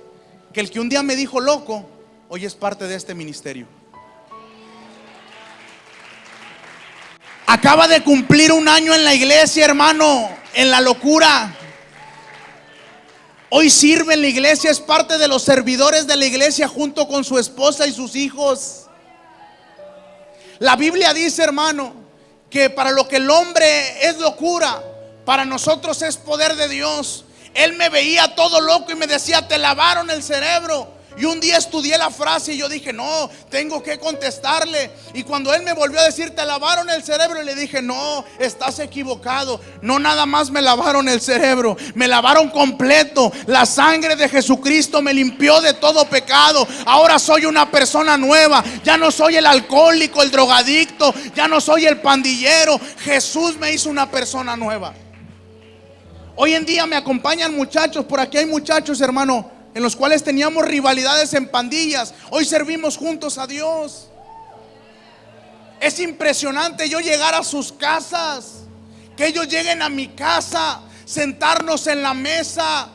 que el que un día me dijo loco, hoy es parte de este ministerio. Acaba de cumplir 1 año en la iglesia, hermano, en la locura. Hoy sirve en la iglesia, es parte de los servidores de la iglesia junto con su esposa y sus hijos. La Biblia dice, hermano, que para lo que el hombre es locura, para nosotros es poder de Dios. Él me veía todo loco y me decía, te lavaron el cerebro. Y un día estudié la frase y yo dije, no, tengo que contestarle. Y cuando él me volvió a decir, te lavaron el cerebro, le dije, no, estás equivocado. No nada más me lavaron el cerebro, me lavaron completo. La sangre de Jesucristo me limpió de todo pecado. Ahora soy una persona nueva. Ya no soy el alcohólico, el drogadicto, ya no soy el pandillero. Jesús me hizo una persona nueva. Hoy en día me acompañan muchachos, por aquí hay muchachos, hermano, en los cuales teníamos rivalidades en pandillas. Hoy servimos juntos a Dios. Es impresionante yo llegar a sus casas, que ellos lleguen a mi casa, sentarnos en la mesa,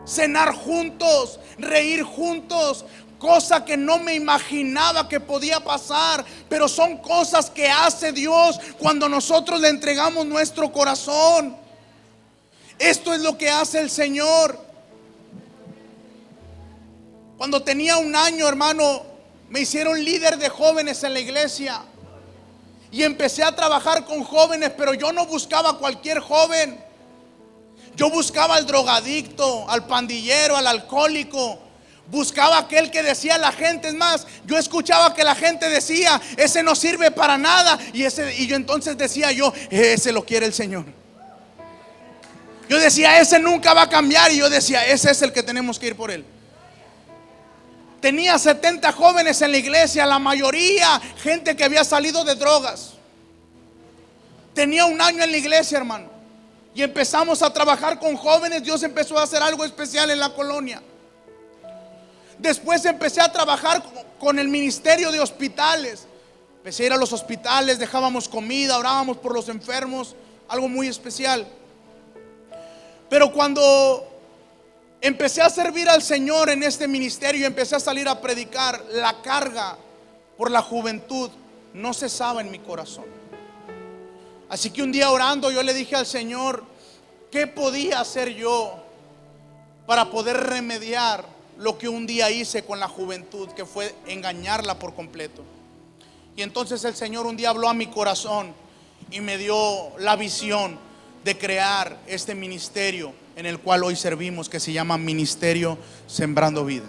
cenar juntos, reír juntos. Cosa que no me imaginaba que podía pasar, pero son cosas que hace Dios cuando nosotros le entregamos nuestro corazón. Esto es lo que hace el Señor. Cuando tenía 1 año, hermano, me hicieron líder de jóvenes en la iglesia. Y empecé a trabajar con jóvenes, pero yo no buscaba a cualquier joven. Yo buscaba al drogadicto, al pandillero, al alcohólico. Buscaba aquel que decía a la gente. Es más, yo escuchaba que la gente decía, ese no sirve para nada. Y yo entonces decía yo, ese lo quiere el Señor. Yo decía, ese nunca va a cambiar. Y yo decía, ese es el que tenemos que ir por él. Tenía 70 jóvenes en la iglesia, la mayoría gente que había salido de drogas. Tenía 1 año en la iglesia, hermano, y empezamos a trabajar con jóvenes. Dios empezó a hacer algo especial en la colonia. Después empecé a trabajar con el ministerio de hospitales. Empecé a ir a los hospitales, dejábamos comida, orábamos por los enfermos, algo muy especial. Pero cuando empecé a servir al Señor en este ministerio y empecé a salir a predicar, la carga por la juventud no cesaba en mi corazón. Así que un día orando yo le dije al Señor, ¿qué podía hacer yo para poder remediar lo que un día hice con la juventud, que fue engañarla por completo? Y entonces el Señor un día habló a mi corazón y me dio la visión de crear este ministerio en el cual hoy servimos, que se llama Ministerio Sembrando Vida.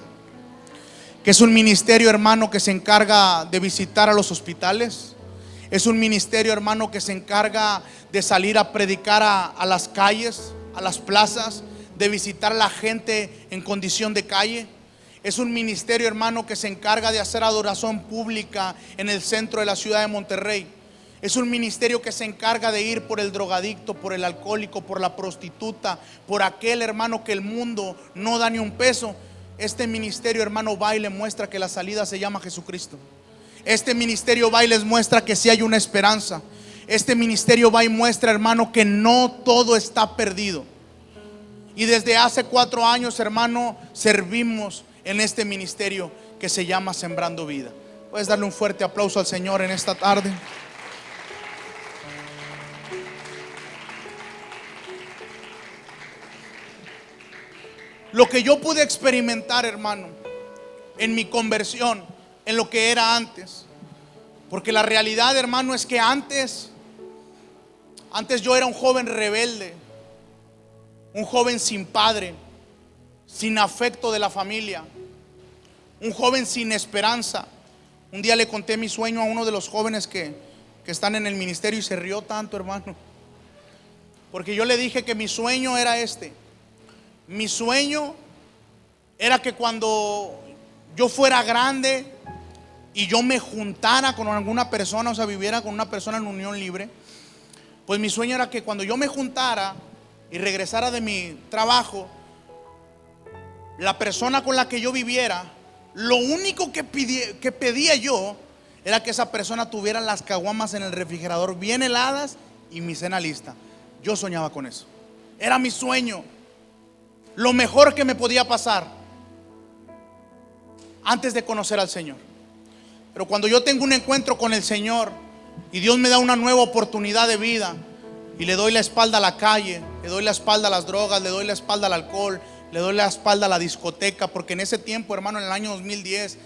Que es un ministerio, hermano, que se encarga de visitar a los hospitales. Es un ministerio, hermano, que se encarga de salir a predicar a las calles, a las plazas, de visitar a la gente en condición de calle. Es un ministerio, hermano, que se encarga de hacer adoración pública en el centro de la ciudad de Monterrey. Es un ministerio que se encarga de ir por el drogadicto, por el alcohólico, por la prostituta, por aquel, hermano, que el mundo no da ni un peso. Este ministerio, hermano, va y le muestra que la salida se llama Jesucristo. Este ministerio va y les muestra que sí hay una esperanza. Este ministerio va y muestra, hermano, que no todo está perdido. Y desde hace 4 años, hermano, servimos en este ministerio que se llama Sembrando Vida. Puedes darle un fuerte aplauso al Señor en esta tarde. Lo que yo pude experimentar, hermano, en mi conversión, en lo que era antes. Porque la realidad, hermano, es que antes yo era un joven rebelde, un joven sin padre, sin afecto de la familia, un joven sin esperanza. Un día le conté mi sueño a uno de los jóvenes que están en el ministerio y se rió tanto, hermano. Porque yo le dije que mi sueño era este. Mi sueño era que cuando yo fuera grande y yo me juntara con alguna persona, o sea, viviera con una persona en unión libre, pues mi sueño era que cuando yo me juntara y regresara de mi trabajo, la persona con la que yo viviera, lo único que pedía yo era que esa persona tuviera las caguamas en el refrigerador bien heladas y mi cena lista. Yo soñaba con eso. Era mi sueño. Lo mejor que me podía pasar antes de conocer al Señor. Pero cuando yo tengo un encuentro con el Señor y Dios me da una nueva oportunidad de vida y le doy la espalda a la calle, le doy la espalda a las drogas, le doy la espalda al alcohol, le doy la espalda a la discoteca, porque en ese tiempo, hermano, en el año 2010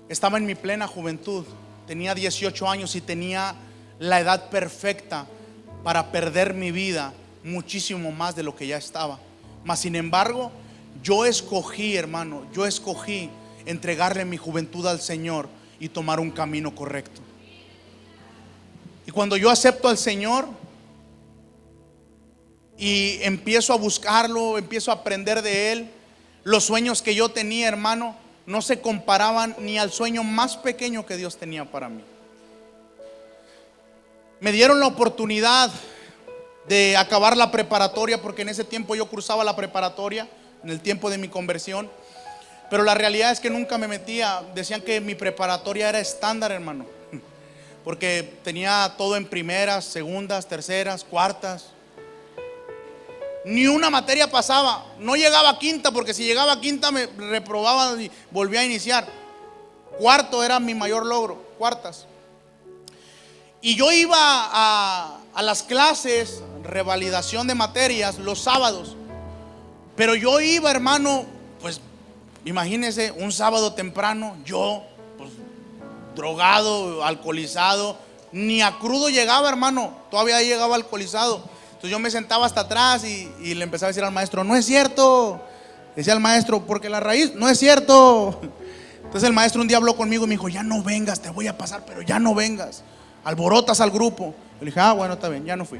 estaba en mi plena juventud, tenía 18 años y tenía la edad perfecta para perder mi vida muchísimo más de lo que ya estaba. Mas sin embargo, yo escogí, hermano, entregarle mi juventud al Señor y tomar un camino correcto. Y cuando yo acepto al Señor y empiezo a buscarlo, empiezo a aprender de Él, los sueños que yo tenía, hermano, no se comparaban ni al sueño más pequeño que Dios tenía para mí. Me dieron la oportunidad de acabar la preparatoria, porque en ese tiempo yo cursaba la preparatoria, en el tiempo de mi conversión. Pero la realidad es que nunca me metía. Decían que mi preparatoria era estándar, hermano, porque tenía todo en primeras, segundas, terceras, cuartas. Ni una materia pasaba. No llegaba a quinta, porque si llegaba a quinta me reprobaba y volvía a iniciar. Cuarto era mi mayor logro, cuartas. Y yo iba a las clases, revalidación de materias, los sábados. Pero yo iba, hermano, pues imagínense, un sábado temprano, yo, pues, drogado, alcoholizado, ni a crudo llegaba, hermano, todavía llegaba alcoholizado. Entonces yo me sentaba hasta atrás y le empezaba a decir al maestro, no es cierto. Decía el maestro, porque la raíz, no es cierto. Entonces el maestro un día habló conmigo y me dijo, ya no vengas, te voy a pasar, pero ya no vengas. Alborotas al grupo. Yo le dije, bueno, está bien, ya no fui.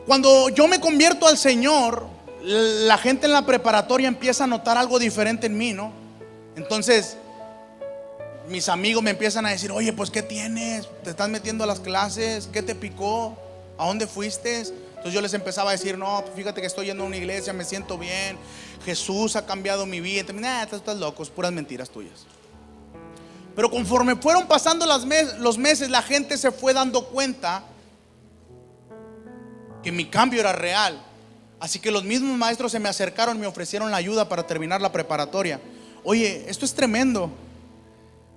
Cuando yo me convierto al Señor, la gente en la preparatoria empieza a notar algo diferente en mí, ¿no? Entonces mis amigos me empiezan a decir, oye, pues ¿qué tienes? ¿Te estás metiendo a las clases? ¿Qué te picó? ¿A dónde fuiste? Entonces yo les empezaba a decir, no, pues fíjate que estoy yendo a una iglesia, me siento bien, Jesús ha cambiado mi vida. Entonces, estás loco, puras mentiras tuyas. Pero conforme fueron pasando los meses, la gente se fue dando cuenta que mi cambio era real. Así que los mismos maestros se me acercaron y me ofrecieron la ayuda para terminar la preparatoria. Oye, esto es tremendo.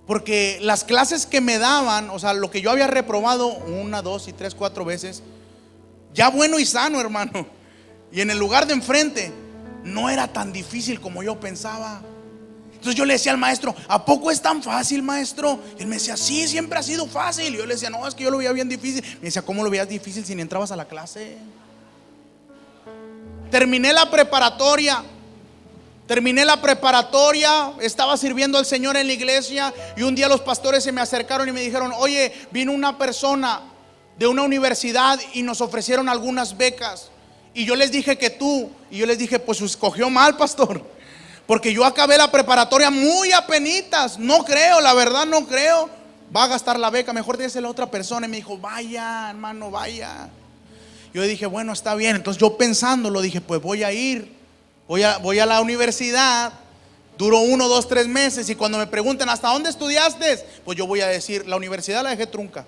Porque las clases que me daban, o sea, lo que yo había reprobado 1, 2 y 3, 4 veces, ya bueno y sano, hermano, y en el lugar de enfrente, no era tan difícil como yo pensaba. Entonces yo le decía al maestro: ¿a poco es tan fácil, maestro? Y él me decía: sí, siempre ha sido fácil. Y yo le decía: no, es que yo lo veía bien difícil. Me decía: ¿cómo lo veías difícil si ni entrabas a la clase? Terminé la preparatoria, estaba sirviendo al Señor en la iglesia, y un día los pastores se me acercaron y me dijeron: oye, vino una persona de una universidad y nos ofrecieron algunas becas. Y yo les dije que tú, y yo les dije: pues escogió mal, pastor, porque yo acabé la preparatoria muy apenitas. No creo, la verdad no creo. Va a gastar la beca, mejor désela a otra persona. Y me dijo: vaya, hermano, vaya. Yo dije: bueno, está bien. Entonces yo pensándolo dije: pues voy a ir. Voy a la universidad. Duró 1, 2, 3 meses. Y cuando me pregunten: ¿hasta dónde estudiaste? Pues yo voy a decir: la universidad la dejé trunca.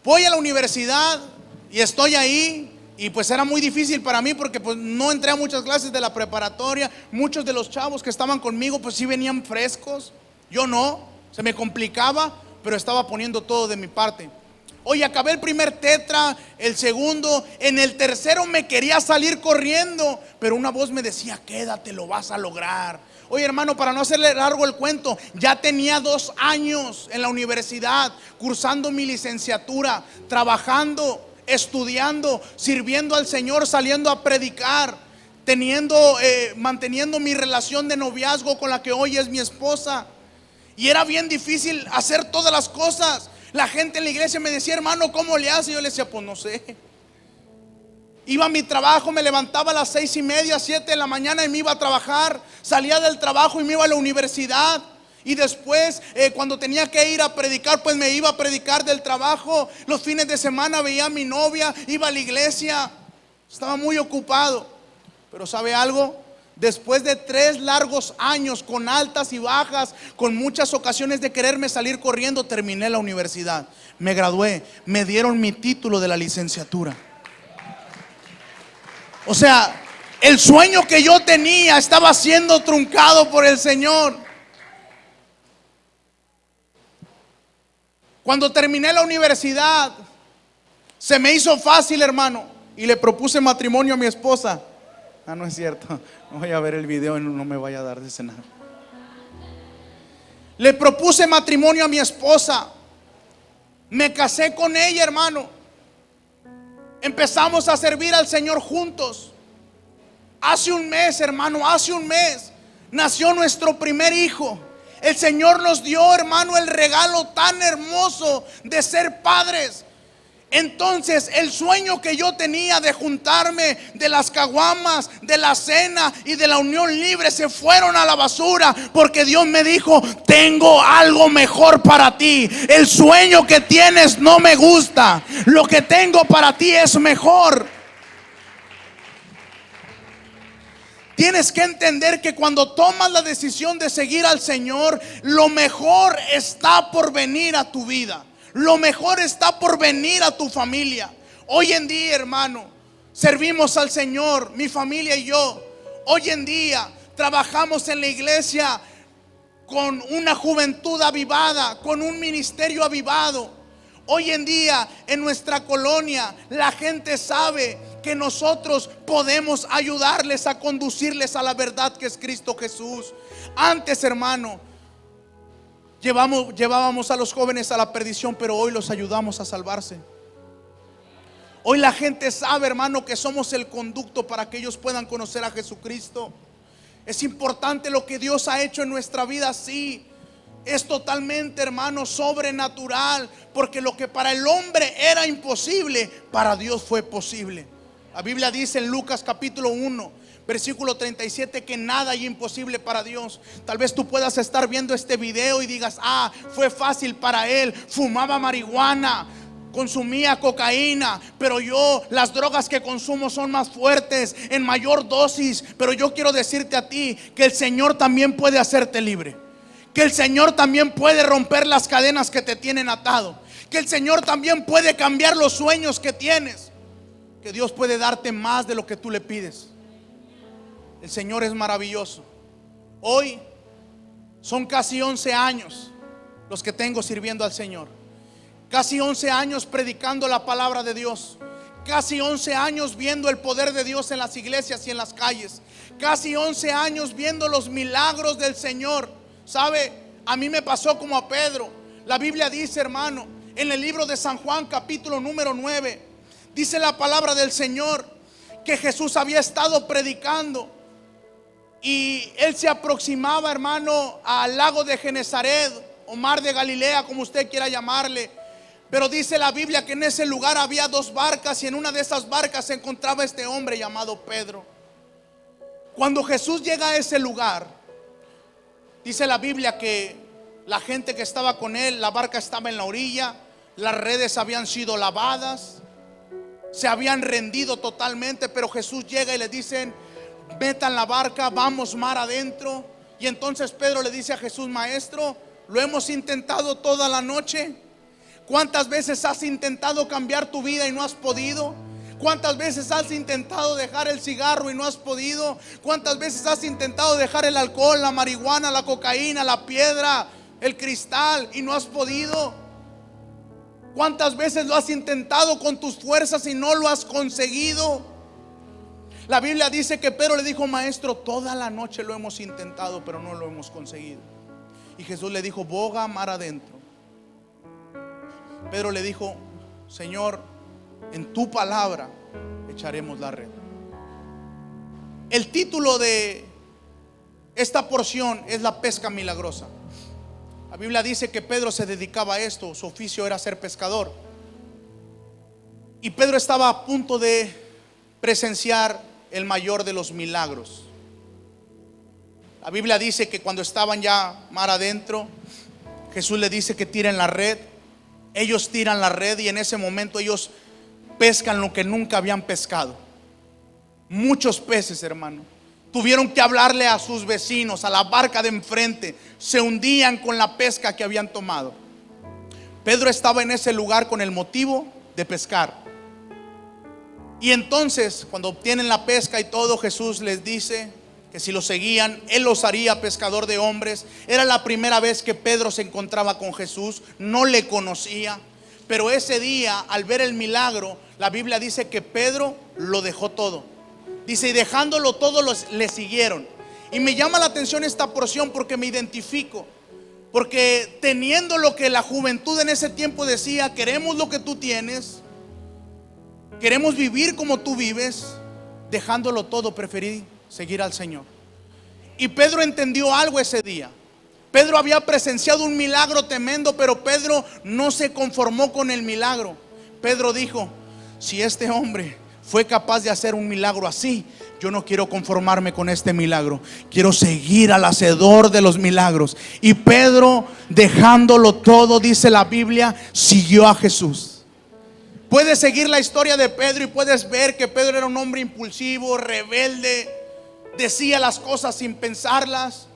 Voy a la universidad y estoy ahí. Y pues era muy difícil para mí, porque pues no entré a muchas clases de la preparatoria. Muchos de los chavos que estaban conmigo pues sí venían frescos. Yo no, se me complicaba, pero estaba poniendo todo de mi parte. Oye, acabé el primer tetra, el segundo, en el tercero me quería salir corriendo, pero una voz me decía: quédate, lo vas a lograr. Oye, hermano, para no hacerle largo el cuento, ya tenía 2 años en la universidad, cursando mi licenciatura, trabajando, estudiando, sirviendo al Señor, saliendo a predicar, manteniendo mi relación de noviazgo con la que hoy es mi esposa. Y era bien difícil hacer todas las cosas. La gente en la iglesia me decía: hermano, ¿cómo le hace? Yo le decía: pues no sé. Iba a mi trabajo, me levantaba a las 6:30, 7 de la mañana y me iba a trabajar. Salía del trabajo y me iba a la universidad. Y después cuando tenía que ir a predicar, pues me iba a predicar del trabajo. Los fines de semana veía a mi novia, iba a la iglesia. Estaba muy ocupado. Pero ¿sabe algo? Después de 3 largos años, con altas y bajas, con muchas ocasiones de quererme salir corriendo, terminé la universidad. Me gradué, me dieron mi título de la licenciatura. O sea, el sueño que yo tenía estaba siendo truncado por el Señor. Cuando terminé la universidad, se me hizo fácil, hermano, y le propuse matrimonio a mi esposa. Ah, no es cierto, no voy a ver el video y no me vaya a dar de cenar. Le propuse matrimonio a mi esposa. Me casé con ella, hermano. Empezamos a servir al Señor juntos. Hace un mes, hermano, nació nuestro primer hijo. El Señor nos dio, hermano, el regalo tan hermoso de ser padres. Entonces el sueño que yo tenía de juntarme, de las caguamas, de la cena y de la unión libre, se fueron a la basura, porque Dios me dijo: tengo algo mejor para ti. El sueño que tienes no me gusta, lo que tengo para ti es mejor. Tienes que entender que cuando tomas la decisión de seguir al Señor, lo mejor está por venir a tu vida. Lo mejor está por venir a tu familia. Hoy en día, hermano, servimos al Señor, mi familia y yo. Hoy en día trabajamos en la iglesia con una juventud avivada, con un ministerio avivado. Hoy en día en nuestra colonia la gente sabe que nosotros podemos ayudarles a conducirles a la verdad que es Cristo Jesús. Antes, hermano, llevábamos a los jóvenes a la perdición, pero hoy los ayudamos a salvarse. Hoy la gente sabe, hermano, que somos el conducto para que ellos puedan conocer a Jesucristo. Es importante lo que Dios ha hecho en nuestra vida, sí. Es totalmente, hermano, sobrenatural, porque lo que para el hombre era imposible, para Dios fue posible. La Biblia dice en Lucas capítulo 1, versículo 37, que nada hay imposible para Dios. Tal vez tú puedas estar viendo este video y digas: ah, fue fácil para él, fumaba marihuana, consumía cocaína, pero yo, las drogas que consumo son más fuertes, en mayor dosis. Pero yo quiero decirte a ti que el Señor también puede hacerte libre, que el Señor también puede romper las cadenas que te tienen atado, que el Señor también puede cambiar los sueños que tienes, que Dios puede darte más de lo que tú le pides. El Señor es maravilloso. Hoy Son casi 11 años los que tengo sirviendo al Señor. Casi 11 años predicando la palabra de Dios. Casi 11 años viendo el poder de Dios en las iglesias y en las calles. Casi 11 años viendo los milagros del Señor. ¿Sabe? A mí me pasó como a Pedro. La Biblia dice, hermano, en el libro de San Juan, capítulo número 9, dice la palabra del Señor que Jesús había estado predicando y él se aproximaba, hermano, al lago de Genesaret o mar de Galilea, como usted quiera llamarle. Pero dice la Biblia que en ese lugar había 2 barcas y en una de esas barcas se encontraba este hombre llamado Pedro. Cuando Jesús llega a ese lugar, dice la Biblia que la gente que estaba con él, la barca estaba en la orilla, las redes habían sido lavadas, se habían rendido totalmente, pero Jesús llega y le dicen: metan la barca, vamos mar adentro. Y entonces Pedro le dice a Jesús: maestro, lo hemos intentado toda la noche. ¿Cuántas veces has intentado cambiar tu vida y no has podido? ¿Cuántas veces has intentado dejar el cigarro y no has podido? ¿Cuántas veces has intentado dejar el alcohol, la marihuana, la cocaína, la piedra, el cristal y no has podido? ¿Cuántas veces lo has intentado con tus fuerzas y no lo has conseguido? La Biblia dice que Pedro le dijo: maestro, toda la noche lo hemos intentado, pero no lo hemos conseguido. Y Jesús le dijo: boga mar adentro. Pedro le dijo: Señor, en tu palabra echaremos la red. El título de esta porción es la pesca milagrosa. La Biblia dice que Pedro se dedicaba a esto, su oficio era ser pescador. Y Pedro estaba a punto de presenciar el mayor de los milagros. La Biblia dice que cuando estaban ya mar adentro, Jesús le dice que tiren la red. Ellos tiran la red y en ese momento ellos pescan lo que nunca habían pescado. Muchos peces, hermano. Tuvieron que hablarle a sus vecinos, a la barca de enfrente. Se hundían con la pesca que habían tomado. Pedro estaba en ese lugar con el motivo de pescar. Y entonces, cuando obtienen la pesca y todo, Jesús les dice que si lo seguían, Él los haría pescador de hombres. Era la primera vez que Pedro se encontraba con Jesús, no le conocía. Pero ese día, al ver el milagro, la Biblia dice que Pedro lo dejó todo. Dice: y dejándolo todo, le siguieron. Y me llama la atención esta porción porque me identifico. Porque teniendo lo que la juventud en ese tiempo decía: queremos lo que tú tienes, queremos vivir como tú vives, dejándolo todo, preferí seguir al Señor. Y Pedro entendió algo ese día. Pedro había presenciado un milagro tremendo, pero Pedro no se conformó con el milagro. Pedro dijo: si este hombre fue capaz de hacer un milagro así, yo no quiero conformarme con este milagro, quiero seguir al hacedor de los milagros. Y Pedro, dejándolo todo, dice la Biblia, siguió a Jesús. Puedes seguir la historia de Pedro y puedes ver que Pedro era un hombre impulsivo, rebelde, decía las cosas sin pensarlas.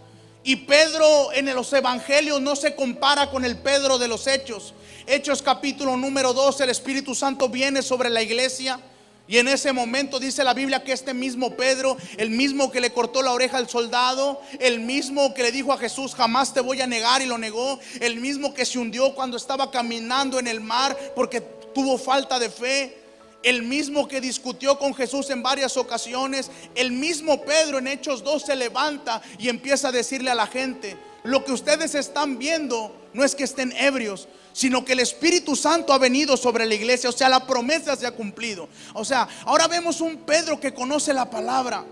Y Pedro en los evangelios no se compara con el Pedro de los Hechos. Hechos capítulo número 2, el Espíritu Santo viene sobre la iglesia. Y en ese momento dice la Biblia que este mismo Pedro, el mismo que le cortó la oreja al soldado, el mismo que le dijo a Jesús: jamás te voy a negar, y lo negó, el mismo que se hundió cuando estaba caminando en el mar porque tuvo falta de fe, el mismo que discutió con Jesús en varias ocasiones, el mismo Pedro en Hechos 2 se levanta y empieza a decirle a la gente: lo que ustedes están viendo no es que estén ebrios, sino que el Espíritu Santo ha venido sobre la iglesia. O sea, la promesa se ha cumplido. O sea, ahora vemos un Pedro que conoce la palabra.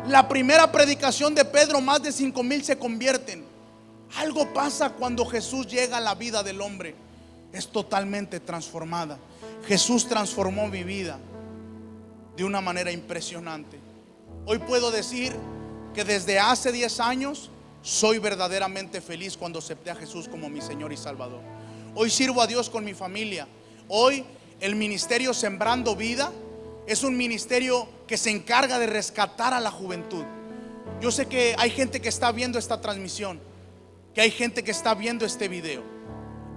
La primera predicación de Pedro, más de 5,000 se convierten. Algo pasa cuando Jesús llega a la vida del hombre. Es totalmente transformada. Jesús transformó mi vida de una manera impresionante. Hoy puedo decir que desde hace 10 años soy verdaderamente feliz cuando acepté a Jesús como mi Señor y Salvador. Hoy sirvo a Dios con mi familia. Hoy el ministerio Sembrando Vida es un ministerio que se encarga de rescatar a la juventud. Yo sé que hay gente que está viendo esta transmisión, que hay gente que está viendo este video,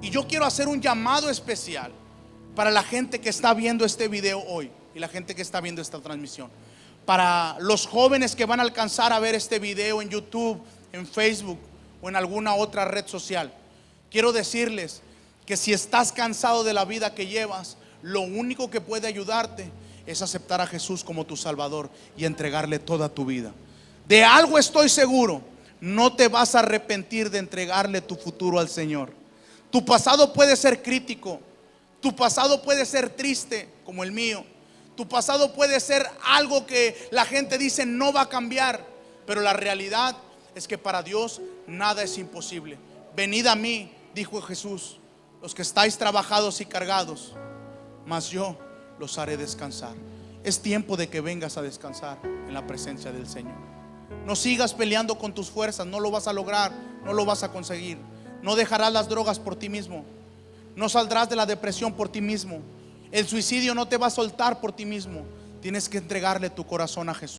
y yo quiero hacer un llamado especial para la gente que está viendo este video hoy y la gente que está viendo esta transmisión. Para los jóvenes que van a alcanzar a ver este video en YouTube, en Facebook o en alguna otra red social. Quiero decirles que si estás cansado de la vida que llevas, lo único que puede ayudarte es aceptar a Jesús como tu Salvador y entregarle toda tu vida. De algo estoy seguro: no te vas a arrepentir de entregarle tu futuro al Señor. Tu pasado puede ser crítico, tu pasado puede ser triste como el mío, tu pasado puede ser algo que la gente dice no va a cambiar, pero la realidad es que para Dios nada es imposible. Venid a mí, dijo Jesús, los que estáis trabajados y cargados, mas yo los haré descansar. Es tiempo de que vengas a descansar en la presencia del Señor. No sigas peleando con tus fuerzas, no lo vas a lograr, no lo vas a conseguir. No dejarás las drogas por ti mismo, no saldrás de la depresión por ti mismo, el suicidio no te va a soltar por ti mismo. Tienes que entregarle tu corazón a Jesús.